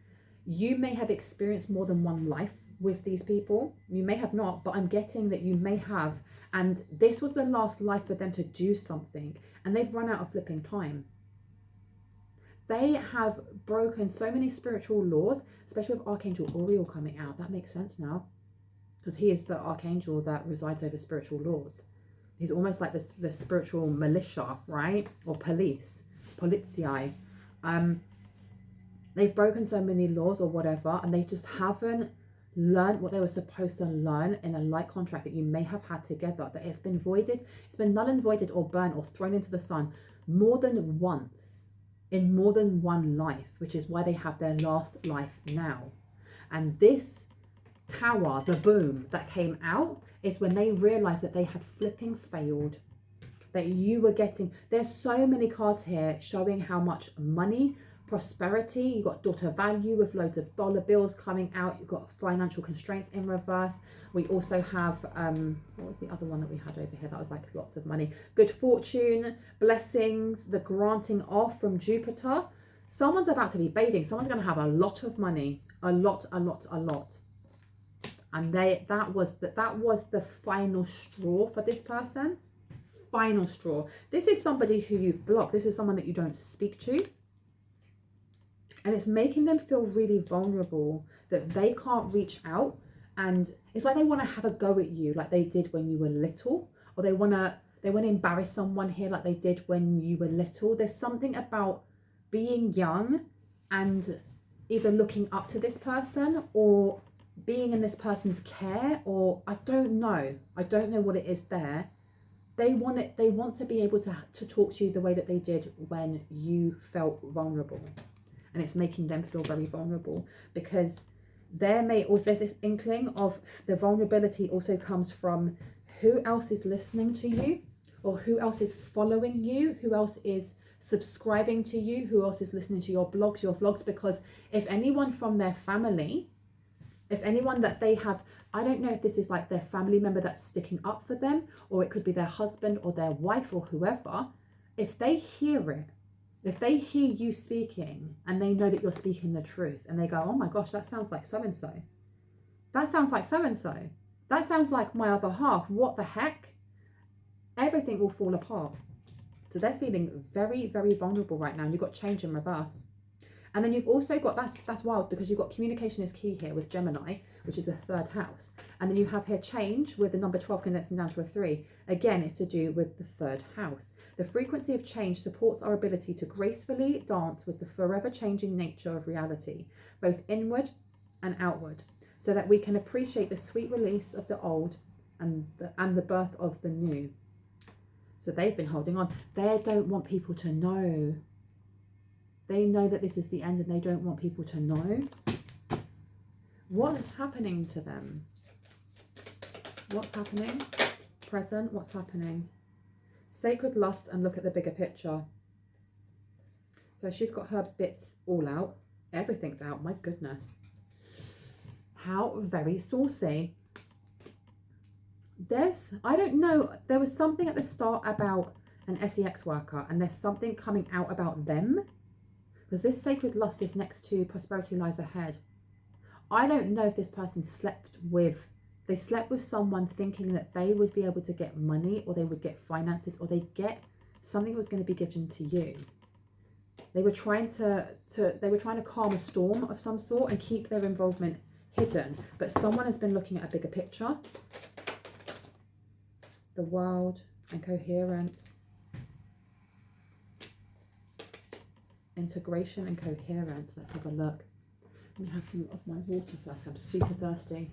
S1: you may have experienced more than one life with these people. You may have not, but I'm getting that you may have. And this was the last life for them to do something, and they've run out of flipping time. They have broken so many spiritual laws, especially with Archangel Uriel coming out. That makes sense now, because he is the archangel that resides over spiritual laws. He's almost like the spiritual militia, right? Or police. Poliziae. They've broken so many laws or whatever, and they just haven't learned what they were supposed to learn in a light contract that you may have had together, that it's been voided, it's been null and voided or burnt or thrown into the sun more than once in more than one life, which is why they have their last life now. And this tower, the boom that came out, is when they realized that they had flipping failed. That you were getting, there's so many cards here showing how much money, prosperity, you've got daughter value with loads of dollar bills coming out, you've got financial constraints in reverse. We also have, what was the other one that we had over here that was like lots of money? Good fortune, blessings, the granting off from Jupiter. Someone's about to be bathing, someone's going to have a lot of money, a lot. And that was the final straw for this person. Final straw. This is somebody who you've blocked. This is someone that you don't speak to. And it's making them feel really vulnerable, that they can't reach out. And it's like they want to have a go at you like they did when you were little. Or they want to embarrass someone here like they did when you were little. There's something about being young and either looking up to this person or being in this person's care, or I don't know what it is there. They want to be able to talk to you the way that they did when you felt vulnerable. And it's making them feel very vulnerable, because there's this inkling of the vulnerability also comes from who else is listening to you, or who else is following you, who else is subscribing to you, who else is listening to your blogs, your vlogs. Because if anyone from their family, if anyone that they have, I don't know if this is like their family member that's sticking up for them, or it could be their husband or their wife or whoever, if they hear it, if they hear you speaking and they know that you're speaking the truth, and they go, oh my gosh, that sounds like so-and-so. That sounds like so-and-so. That sounds like my other half. What the heck? Everything will fall apart. So they're feeling very, very vulnerable right now. And you've got change in reverse. And then you've also got, that's wild, because you've got communication is key here with Gemini, which is a third house. And then you have here change with the number 12 condensing down to a 3. Again, it's to do with the third house. The frequency of change supports our ability to gracefully dance with the forever changing nature of reality, both inward and outward, so that we can appreciate the sweet release of the old and the birth of the new. So they've been holding on. They don't want people to know. They know that this is the end, and they don't want people to know. What is happening to them? What's happening? Present, what's happening? Sacred lust, and look at the bigger picture. So she's got her bits all out. Everything's out, my goodness. How very saucy. I don't know, there was something at the start about an SEX worker, and there's something coming out about them. Because this sacred lust is next to prosperity lies ahead. I don't know if this person slept with someone thinking that they would be able to get money, or they would get finances, or they get something that was going to be given to you. They were trying to calm a storm of some sort and keep their involvement hidden. But someone has been looking at a bigger picture. The world and coherence. Integration and coherence. Let's have a look. Let me have some of my water first. I'm super thirsty.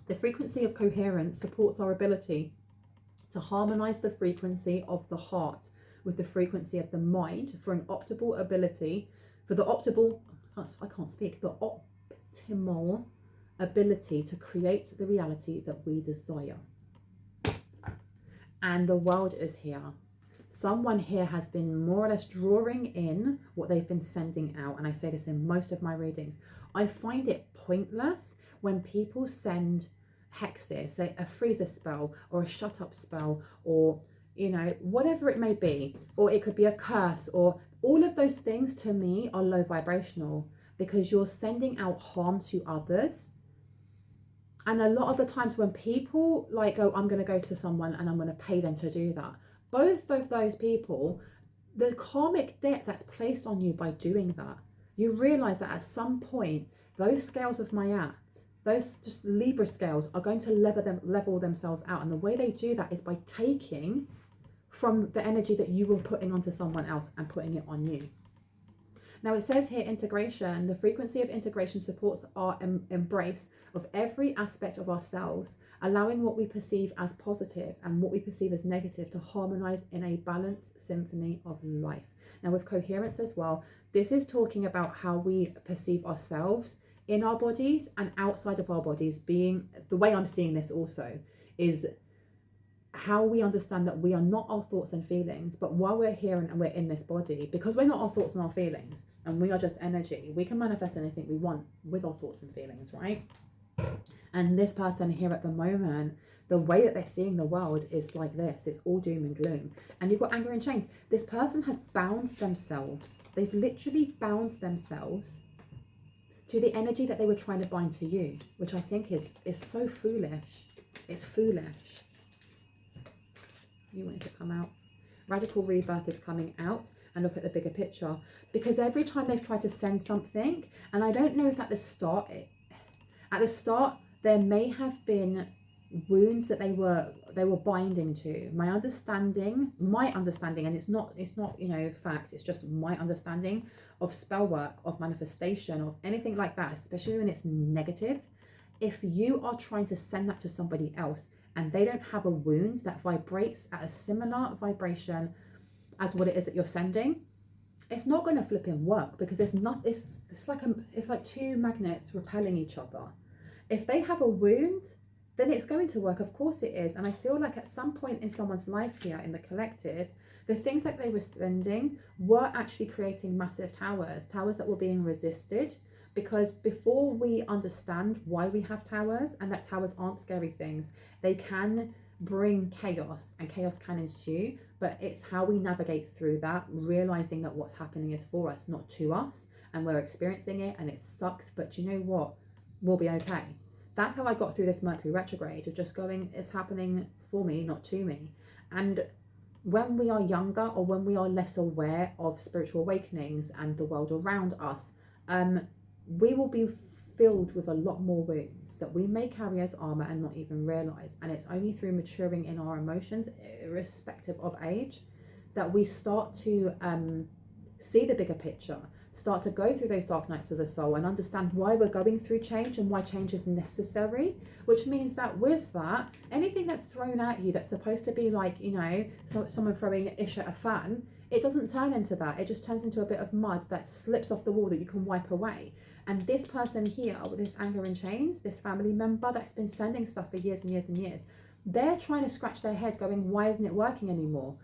S1: The frequency of coherence supports our ability to harmonize the frequency of the heart with the frequency of the mind for an optimal ability, for the optimal, I can't speak, the optimal ability to create the reality that we desire. And the world is here. Someone here has been more or less drawing in what they've been sending out. And I say this in most of my readings. I find it pointless when people send hexes, say a freezer spell or a shut up spell, or, you know, whatever it may be, or it could be a curse, or all of those things to me are low vibrational, because you're sending out harm to others. And a lot of the times when people like, oh, I'm going to go to someone and I'm going to pay them to do that, both of those people, the karmic debt that's placed on you by doing that, you realize that at some point, those scales of Mayat, those just Libra scales, are going to level themselves out. And the way they do that is by taking from the energy that you were putting onto someone else and putting it on you. Now it says here, integration. The frequency of integration supports our embrace of every aspect of ourselves, allowing what we perceive as positive and what we perceive as negative to harmonize in a balanced symphony of life. Now with coherence as well, this is talking about how we perceive ourselves in our bodies and outside of our bodies. Being the way I'm seeing this also is how we understand that we are not our thoughts and feelings, but while we're here and we're in this body, because we're not our thoughts and our feelings and we are just energy, we can manifest anything we want with our thoughts and feelings, right? And this person here at the moment, the way that they're seeing the world is like this. It's all doom and gloom. And you've got anger in chains. This person has bound themselves. They've literally bound themselves to the energy that they were trying to bind to you, which I think is so foolish. It's foolish. You want it to come out. Radical rebirth is coming out, and look at the bigger picture, because every time they've tried to send something, and I don't know if at the start there may have been wounds that they were binding to. My understanding, and it's not you know fact, it's just my understanding of spell work, of manifestation, of anything like that, especially when it's negative. If you are trying to send that to somebody else and they don't have a wound that vibrates at a similar vibration as what it is that you're sending, it's not going to flipping work, because it's like two magnets repelling each other. If they have a wound, then it's going to work. Of course it is. And I feel like at some point in someone's life here in the collective, the things that they were sending were actually creating massive towers that were being resisted. Because before we understand why we have towers, and that towers aren't scary things, they can bring chaos, and chaos can ensue, but it's how we navigate through that, realizing that what's happening is for us, not to us, and we're experiencing it, and it sucks, but you know what, we'll be okay. That's how I got through this Mercury retrograde, of just going, it's happening for me, not to me. And when we are younger, or when we are less aware of spiritual awakenings and the world around us, we will be filled with a lot more wounds that we may carry as armor and not even realize. And it's only through maturing in our emotions, irrespective of age, that we start to see the bigger picture, start to go through those dark nights of the soul and understand why we're going through change and why change is necessary. Which means that with that, anything that's thrown at you that's supposed to be like, you know, someone throwing ish at a fan, it doesn't turn into that. It just turns into a bit of mud that slips off the wall that you can wipe away. And this person here with this anger in chains, this family member that's been sending stuff for years and years and years, they're trying to scratch their head going, why isn't it working anymore?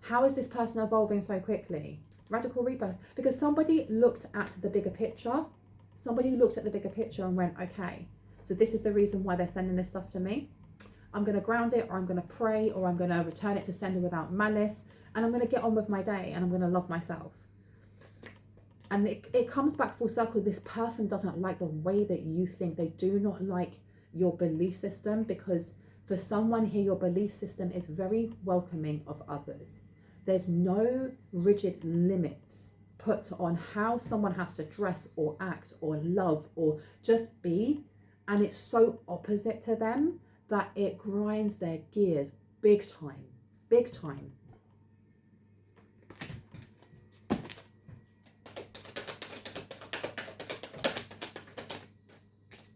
S1: How is this person evolving so quickly? Radical rebirth. Because somebody looked at the bigger picture. Somebody looked at the bigger picture and went, okay, so this is the reason why they're sending this stuff to me. I'm going to ground it, or I'm going to pray, or I'm going to return it to sender without malice. And I'm going to get on with my day, and I'm going to love myself. And it comes back full circle. This person doesn't like the way that you think. They do not like your belief system, because for someone here, your belief system is very welcoming of others. There's no rigid limits put on how someone has to dress or act or love or just be. And it's so opposite to them that it grinds their gears big time, big time.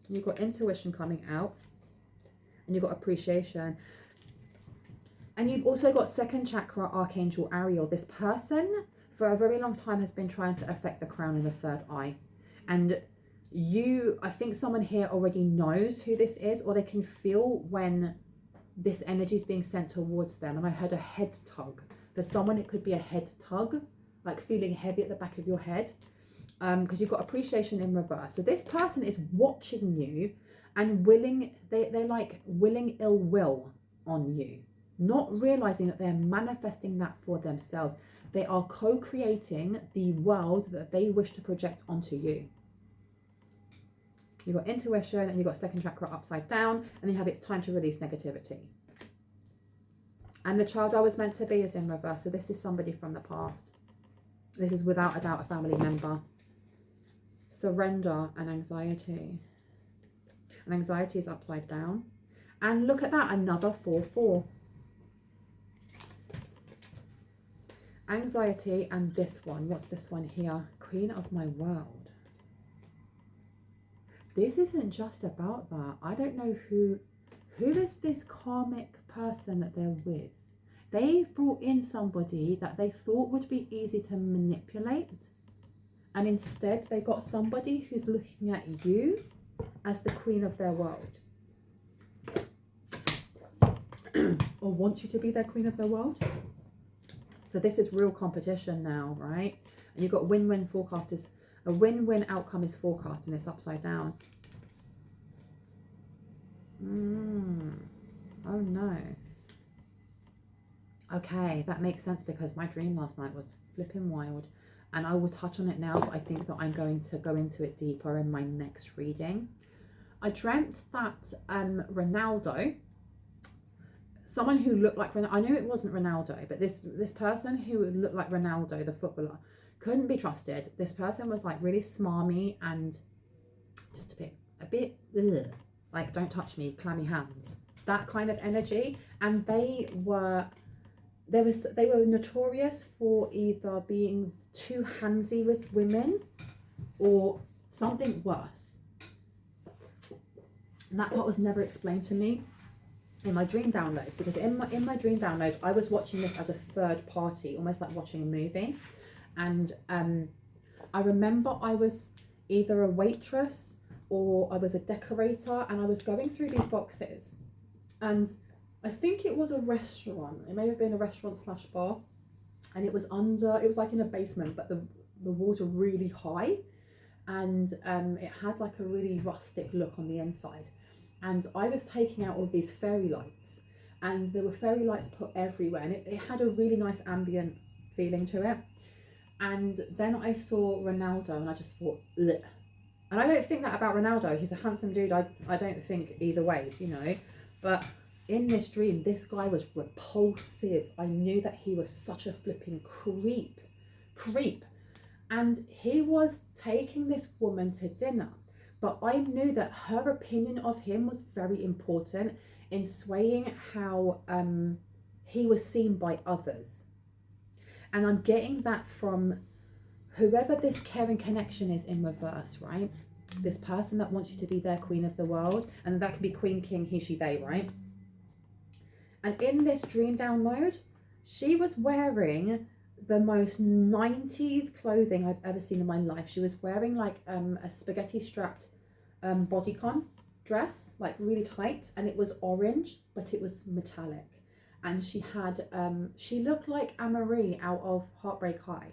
S1: You've got intuition coming out. and you've got appreciation. And you've also got second chakra, Archangel Ariel. This person for a very long time has been trying to affect the crown and the third eye. And I think someone here already knows who this is, or they can feel when this energy is being sent towards them. And I heard a head tug. For someone, it could be a head tug, like feeling heavy at the back of your head, because you've got appreciation in reverse. So this person is watching you and they're like willing ill will on you, not realizing that they're manifesting that for themselves. They are co-creating the world that they wish to project onto you. You've got intuition and you've got second chakra upside down, and then you have it's time to release negativity. And the child I was meant to be is in reverse. So this is somebody from the past. This is without a doubt a family member. Surrender and anxiety. And anxiety is upside down. And look at that, another 4-4. Anxiety and this one. What's this one here? Queen of my world. This isn't just about that. I don't know who is this karmic person that they're with. They've brought in somebody that they thought would be easy to manipulate. And instead they got somebody who's looking at you as the queen of their world. Or wants you to be their queen of their world. So this is real competition now, right? And you've got win-win forecasters. A win-win outcome is forecast, and it's upside down. Oh no. Okay, that makes sense because my dream last night was flipping wild. And I will touch on it now, but I think that I'm going to go into it deeper in my next reading. I dreamt that Ronaldo, someone who looked like Ronaldo, I knew it wasn't Ronaldo, but this person who looked like Ronaldo, the footballer, couldn't be trusted. This person was like really smarmy and just a bit ugh, like don't touch me, clammy hands, that kind of energy. And they were notorious for either being too handsy with women or something worse. And that part was never explained to me in my dream download, because in my dream download I was watching this as a third party, almost like watching a movie. And I remember I was either a waitress or I was a decorator, and I was going through these boxes, and I think it was a restaurant. It may have been a restaurant / bar, and it was like in a basement, but the walls were really high, and it had like a really rustic look on the inside. And I was taking out all these fairy lights, and there were fairy lights put everywhere, and it had a really nice ambient feeling to it. And then I saw Ronaldo, and I just thought, ugh. And I don't think that about Ronaldo. He's a handsome dude. I don't think either ways, you know. But in this dream, this guy was repulsive. I knew that he was such a flipping creep. And he was taking this woman to dinner. But I knew that her opinion of him was very important in swaying how he was seen by others. And I'm getting that from whoever this caring connection is in reverse, right? This person that wants you to be their queen of the world. And that could be queen, king, he, she, they, right? And in this dream download, she was wearing the most 90s clothing I've ever seen in my life. She was wearing like a spaghetti strapped bodycon dress, like really tight, and it was orange, but it was metallic. And she had she looked like Amarie out of Heartbreak High,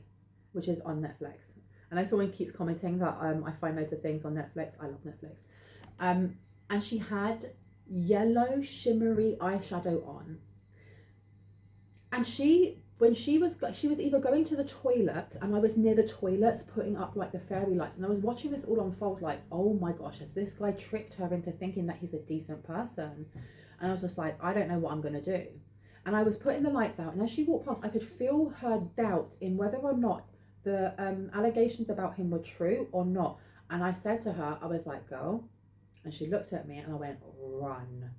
S1: which is on Netflix. And I saw someone keeps commenting that I find loads of things on Netflix. I love Netflix. And she had yellow shimmery eyeshadow on, and when she was either going to the toilet, and I was near the toilets putting up like the fairy lights, and I was watching this all unfold like, oh my gosh, has this guy tricked her into thinking that he's a decent person? And I was just like, I don't know what I'm gonna do. And I was putting the lights out, and as she walked past, I could feel her doubt in whether or not the allegations about him were true or not. And I said to her, I was like, girl, and she looked at me, and I went, run,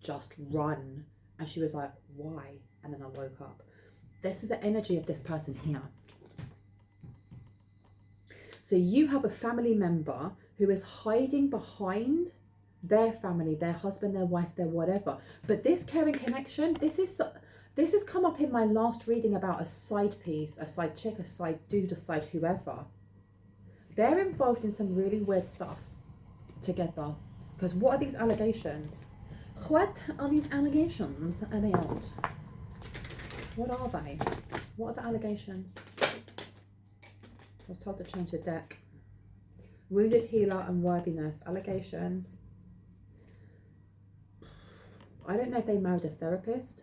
S1: just run. And she was like, why? And then I woke up. This is the energy of this person here. So you have a family member who is hiding behind their family, their husband, their wife, their whatever. But this caring connection, this has come up in my last reading about a side piece, a side chick, a side dude, a side whoever. They're involved in some really weird stuff together. Because what are these allegations? What are these allegations about? What are they? What are the allegations? I was told to change the deck. Wounded healer and worthiness. Allegations. I don't know if they married a therapist.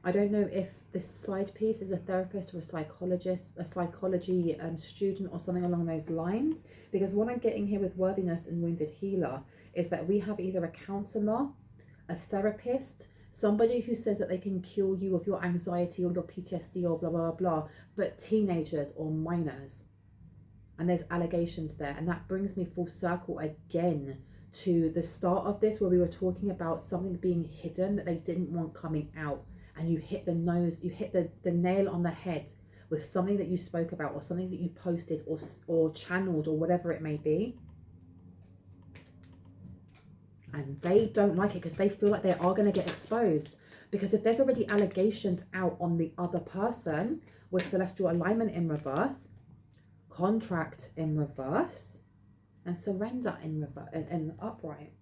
S1: I don't know if this side piece is a therapist or a psychologist, a psychology student or something along those lines. Because what I'm getting here with worthiness and wounded healer is that we have either a counselor, a therapist, somebody who says that they can cure you of your anxiety or your PTSD or blah, blah, blah, blah, but teenagers or minors. And there's allegations there. And that brings me full circle again to the start of this, where we were talking about something being hidden that they didn't want coming out. And you hit the nose, you hit the nail on the head with something that you spoke about or something that you posted or channeled or whatever it may be. And they don't like it because they feel like they are going to get exposed. Because if there's already allegations out on the other person with celestial alignment in reverse, contract in reverse, and surrender in reverse, in upright.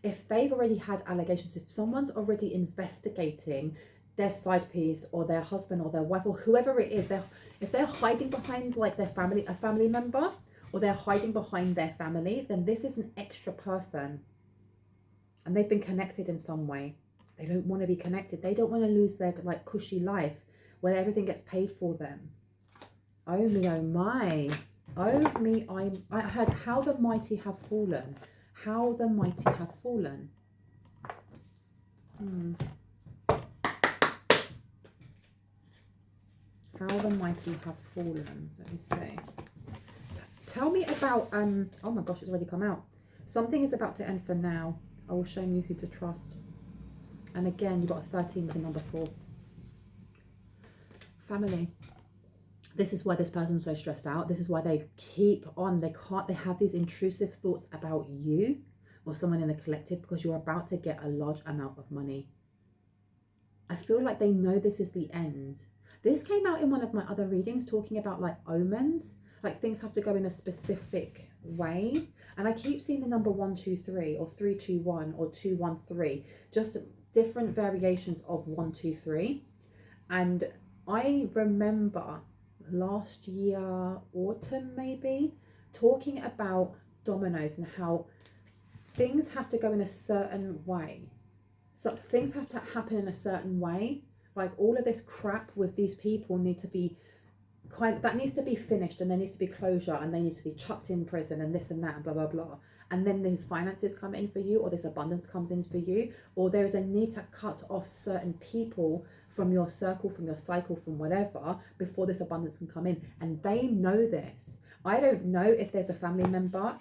S1: If they've already had allegations, if someone's already investigating their side piece or their husband or their wife or whoever it is, if they're hiding behind like their family, a family member, or they're hiding behind their family, then this is an extra person. And they've been connected in some way. They don't want to be connected. They don't want to lose their like cushy life where everything gets paid for them. Oh me, oh my. Oh me, I heard how the mighty have fallen. How the mighty have fallen. How the mighty have fallen. Let me see. Tell me about, oh my gosh, it's already come out. Something is about to end for now. I will show you who to trust. And again, you've got a 13 with a number 4. Family. This is why this person's so stressed out. This is why they keep on. They have these intrusive thoughts about you or someone in the collective because you're about to get a large amount of money. I feel like they know this is the end. This came out in one of my other readings talking about like omens, like things have to go in a specific way. And I keep seeing the number 123 or 321 or 213, just different variations of 123. And I remember last year, autumn maybe, talking about dominoes and how things have to go in a certain way. So things have to happen in a certain way. Like all of this crap with these people need to be that needs to be finished, and there needs to be closure, and they need to be chucked in prison and this and that and blah, blah, blah. And then these finances come in for you, or this abundance comes in for you, or there is a need to cut off certain people from your circle, from your cycle, from whatever, before this abundance can come in. And they know this. I don't know if there's a family member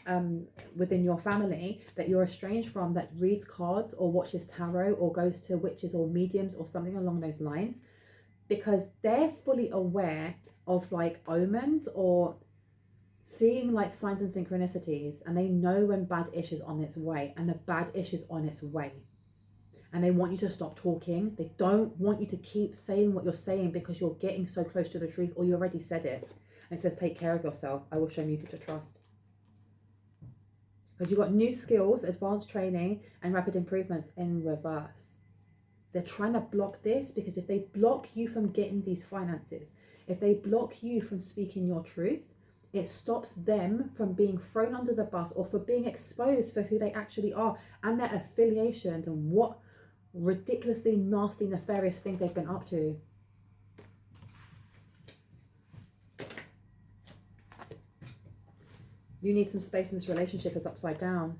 S1: within your family that you're estranged from that reads cards or watches tarot or goes to witches or mediums or something along those lines, because they're fully aware of like omens or seeing like signs and synchronicities, and they know when bad ish is on its way, and the bad ish is on its way. And they want you to stop talking. They don't want you to keep saying what you're saying because you're getting so close to the truth, or you already said it. And it says, take care of yourself. I will show you who to trust. Because you've got new skills, advanced training, and rapid improvements in reverse. They're trying to block this because if they block you from getting these finances, if they block you from speaking your truth, it stops them from being thrown under the bus or for being exposed for who they actually are and their affiliations and what ridiculously nasty, nefarious things they've been up to. You need some space in this relationship is upside down.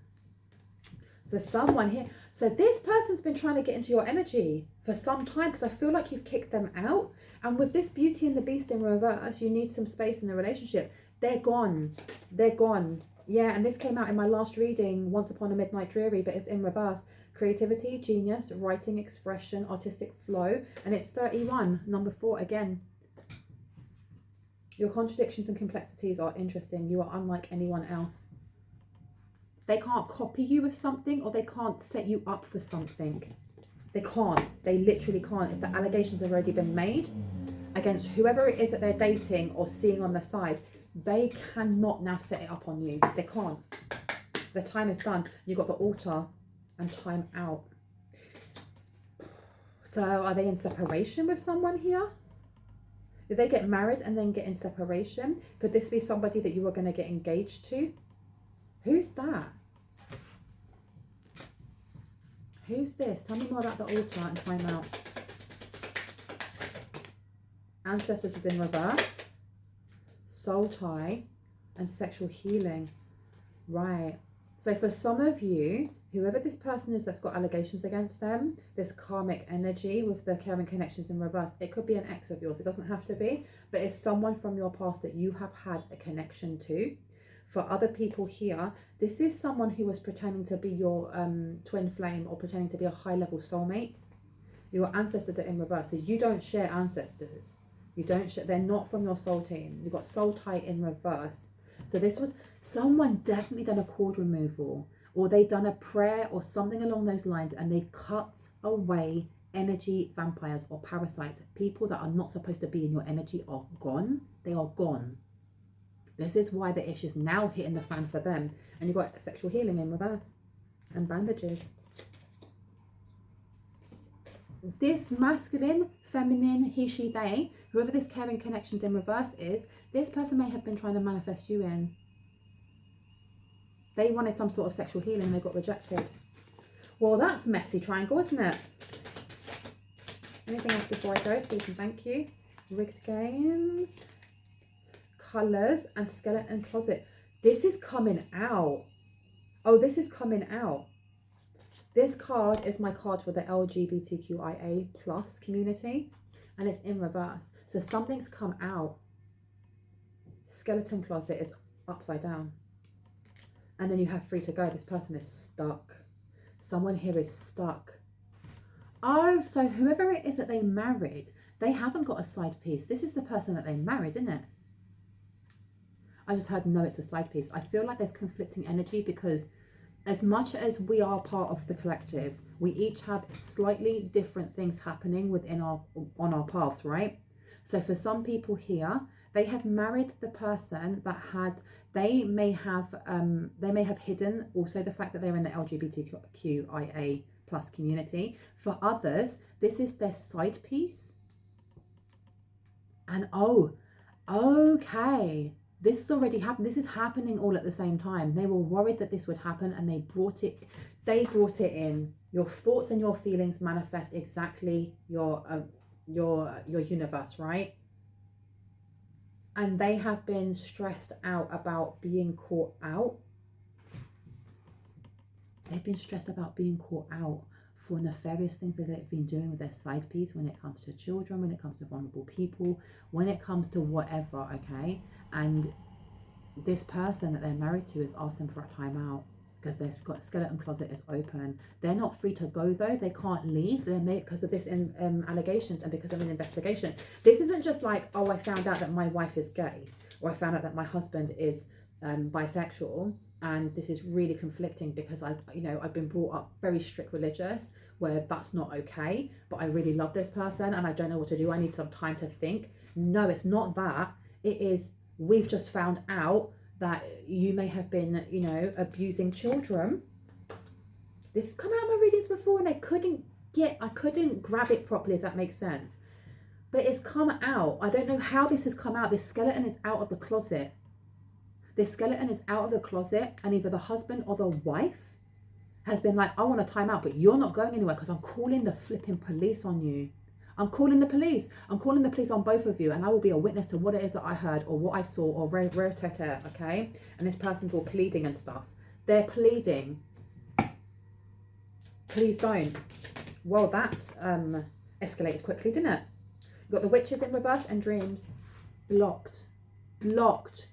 S1: So someone here, so this person's been trying to get into your energy for some time because I feel like you've kicked them out. And with this Beauty and the Beast in reverse, you need some space in the relationship. They're gone. They're gone. Yeah, and this came out in my last reading, Once Upon a Midnight Dreary, but it's in reverse. Creativity, genius, writing, expression, artistic flow. And it's 31, number 4 again. Your contradictions and complexities are interesting. You are unlike anyone else. They can't copy you with something, or they can't set you up for something. They can't. They literally can't. If the allegations have already been made against whoever it is that they're dating or seeing on the side, they cannot now set it up on you. They can't. The time is done. You've got the altar and time out. So are they in separation with someone here? Did they get married and then get in separation? Could this be somebody that you are going to get engaged to? Who's that? Who's this? Tell me more about the altar and time out. Ancestors is in reverse. Soul tie and sexual healing. Right. So for some of you, whoever this person is that's got allegations against them, this karmic energy with the caring connections in reverse, it could be an ex of yours. It doesn't have to be, but it's someone from your past that you have had a connection to. For other people here, this is someone who was pretending to be your twin flame or pretending to be a high-level soulmate. Your ancestors are in reverse, so you don't share ancestors. You don't share, they're not from your soul team. You've got soul tie in reverse. So this was someone definitely done a cord removal, or they done a prayer or something along those lines, and they cut away energy vampires or parasites. People that are not supposed to be in your energy are gone. They are gone. This is why the ish is now hitting the fan for them. And you've got sexual healing in reverse and bandages. This masculine, feminine, he, she, they, whoever this caring connections in reverse is, this person may have been trying to manifest you in. They wanted some sort of sexual healing and they got rejected. Well, that's messy triangle, isn't it? Anything else before I go, please and thank you. Rigged games. Colours and skeleton closet. This is coming out. Oh, this is coming out. This card is my card for the LGBTQIA plus community, and it's in reverse. So something's come out. Skeleton closet is upside down. And then you have free to go. This person is stuck. Someone here is stuck. Oh, so whoever it is that they married, they haven't got a side piece. This is the person that they married, isn't it? I just heard, no, it's a side piece. I feel like there's conflicting energy because as much as we are part of the collective, we each have slightly different things happening within on our paths, right? So for some people here, they have married the person that has, they may have hidden also the fact that they're in the LGBTQIA plus community. For others, this is their side piece. And oh, okay. This has already happened. This is happening all at the same time. They were worried that this would happen and they brought it in. Your thoughts and your feelings manifest exactly your universe, right? And they have been stressed out about being caught out. They've been stressed about being caught out for nefarious things that they've been doing with their side piece when it comes to children, when it comes to vulnerable people, when it comes to whatever, okay? And this person that they're married to is asking for a timeout because their skeleton closet is open. They're not free to go though. They can't leave. They're made because of this allegations and because of an investigation. This isn't just like, oh, I found out that my wife is gay, or I found out that my husband is bisexual, and this is really conflicting because I've been brought up very strict religious where that's not okay, but I really love this person and I don't know what to do. I need some time to think. No, it's not that. It is, we've just found out that you may have been, abusing children. This has come out of my readings before and I couldn't grab it properly, if that makes sense. But it's come out. I don't know how this has come out. This skeleton is out of the closet. This skeleton is out of the closet, and either the husband or the wife has been like, I want a time out, but you're not going anywhere because I'm calling the flipping police on you. I'm calling the police. I'm calling the police on both of you, and I will be a witness to what it is that I heard or what I saw or okay? And this person's all pleading and stuff. They're pleading. Please don't. Well, that's escalated quickly, didn't it? You've got the witches in reverse and dreams. Blocked.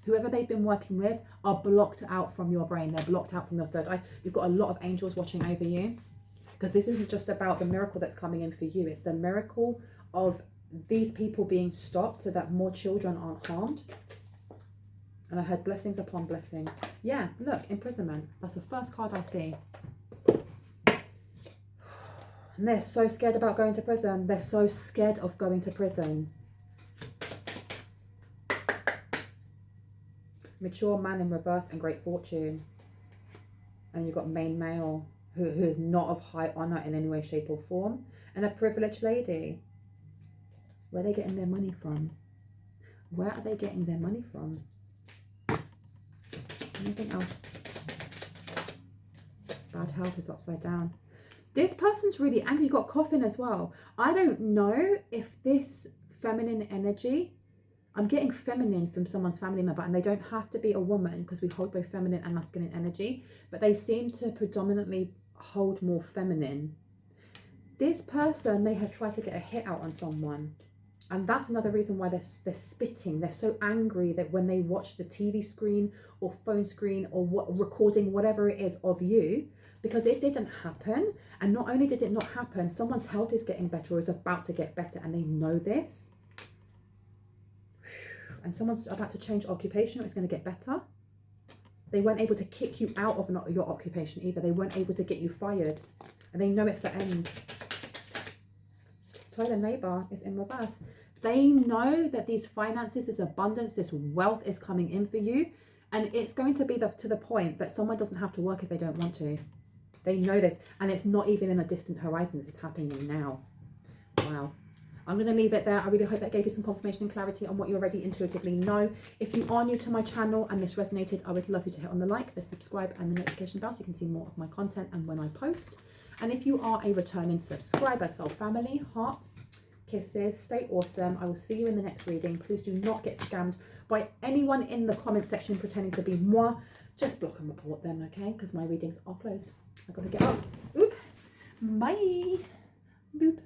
S1: Whoever they've been working with are blocked out from your brain. They're blocked out from your third eye. You've got a lot of angels watching over you, because this isn't just about the miracle that's coming in for you. It's the miracle of these people being stopped so that more children aren't harmed. And I heard blessings upon blessings. Yeah, look, imprisonment. That's the first card I see. And they're so scared about going to prison. They're so scared of going to prison. Mature man in reverse and great fortune. And you've got main male who is not of high honour in any way, shape or form. And a privileged lady. Where are they getting their money from? Where are they getting their money from? Anything else? Bad health is upside down. This person's really angry. You've got coffin as well. I don't know if this feminine energy, I'm getting feminine from someone's family member, and they don't have to be a woman because we hold both feminine and masculine energy, but they seem to predominantly hold more feminine. This person may have tried to get a hit out on someone, and that's another reason why they're spitting. They're so angry that when they watch the TV screen or phone screen or recording, whatever it is of you, because it didn't happen. And not only did it not happen, someone's health is getting better or is about to get better, and they know this. And someone's about to change occupation or it's going to get better. They weren't able to kick you out of your occupation either. They weren't able to get you fired. And they know it's the end. Toilet neighbor is in reverse. They know that these finances, this abundance, this wealth is coming in for you. And it's going to be to the point that someone doesn't have to work if they don't want to. They know this. And it's not even in a distant horizon. This is happening now. Wow. I'm going to leave it there. I really hope that gave you some confirmation and clarity on what you already intuitively know. If you are new to my channel and this resonated, I would love you to hit on the like, the subscribe and the notification bell so you can see more of my content and when I post. And if you are a returning subscriber, soul family, hearts, kisses, stay awesome. I will see you in the next reading. Please do not get scammed by anyone in the comment section pretending to be moi. Just block and report them, okay? Because my readings are closed. I've got to get up. Oop. Bye. Boop.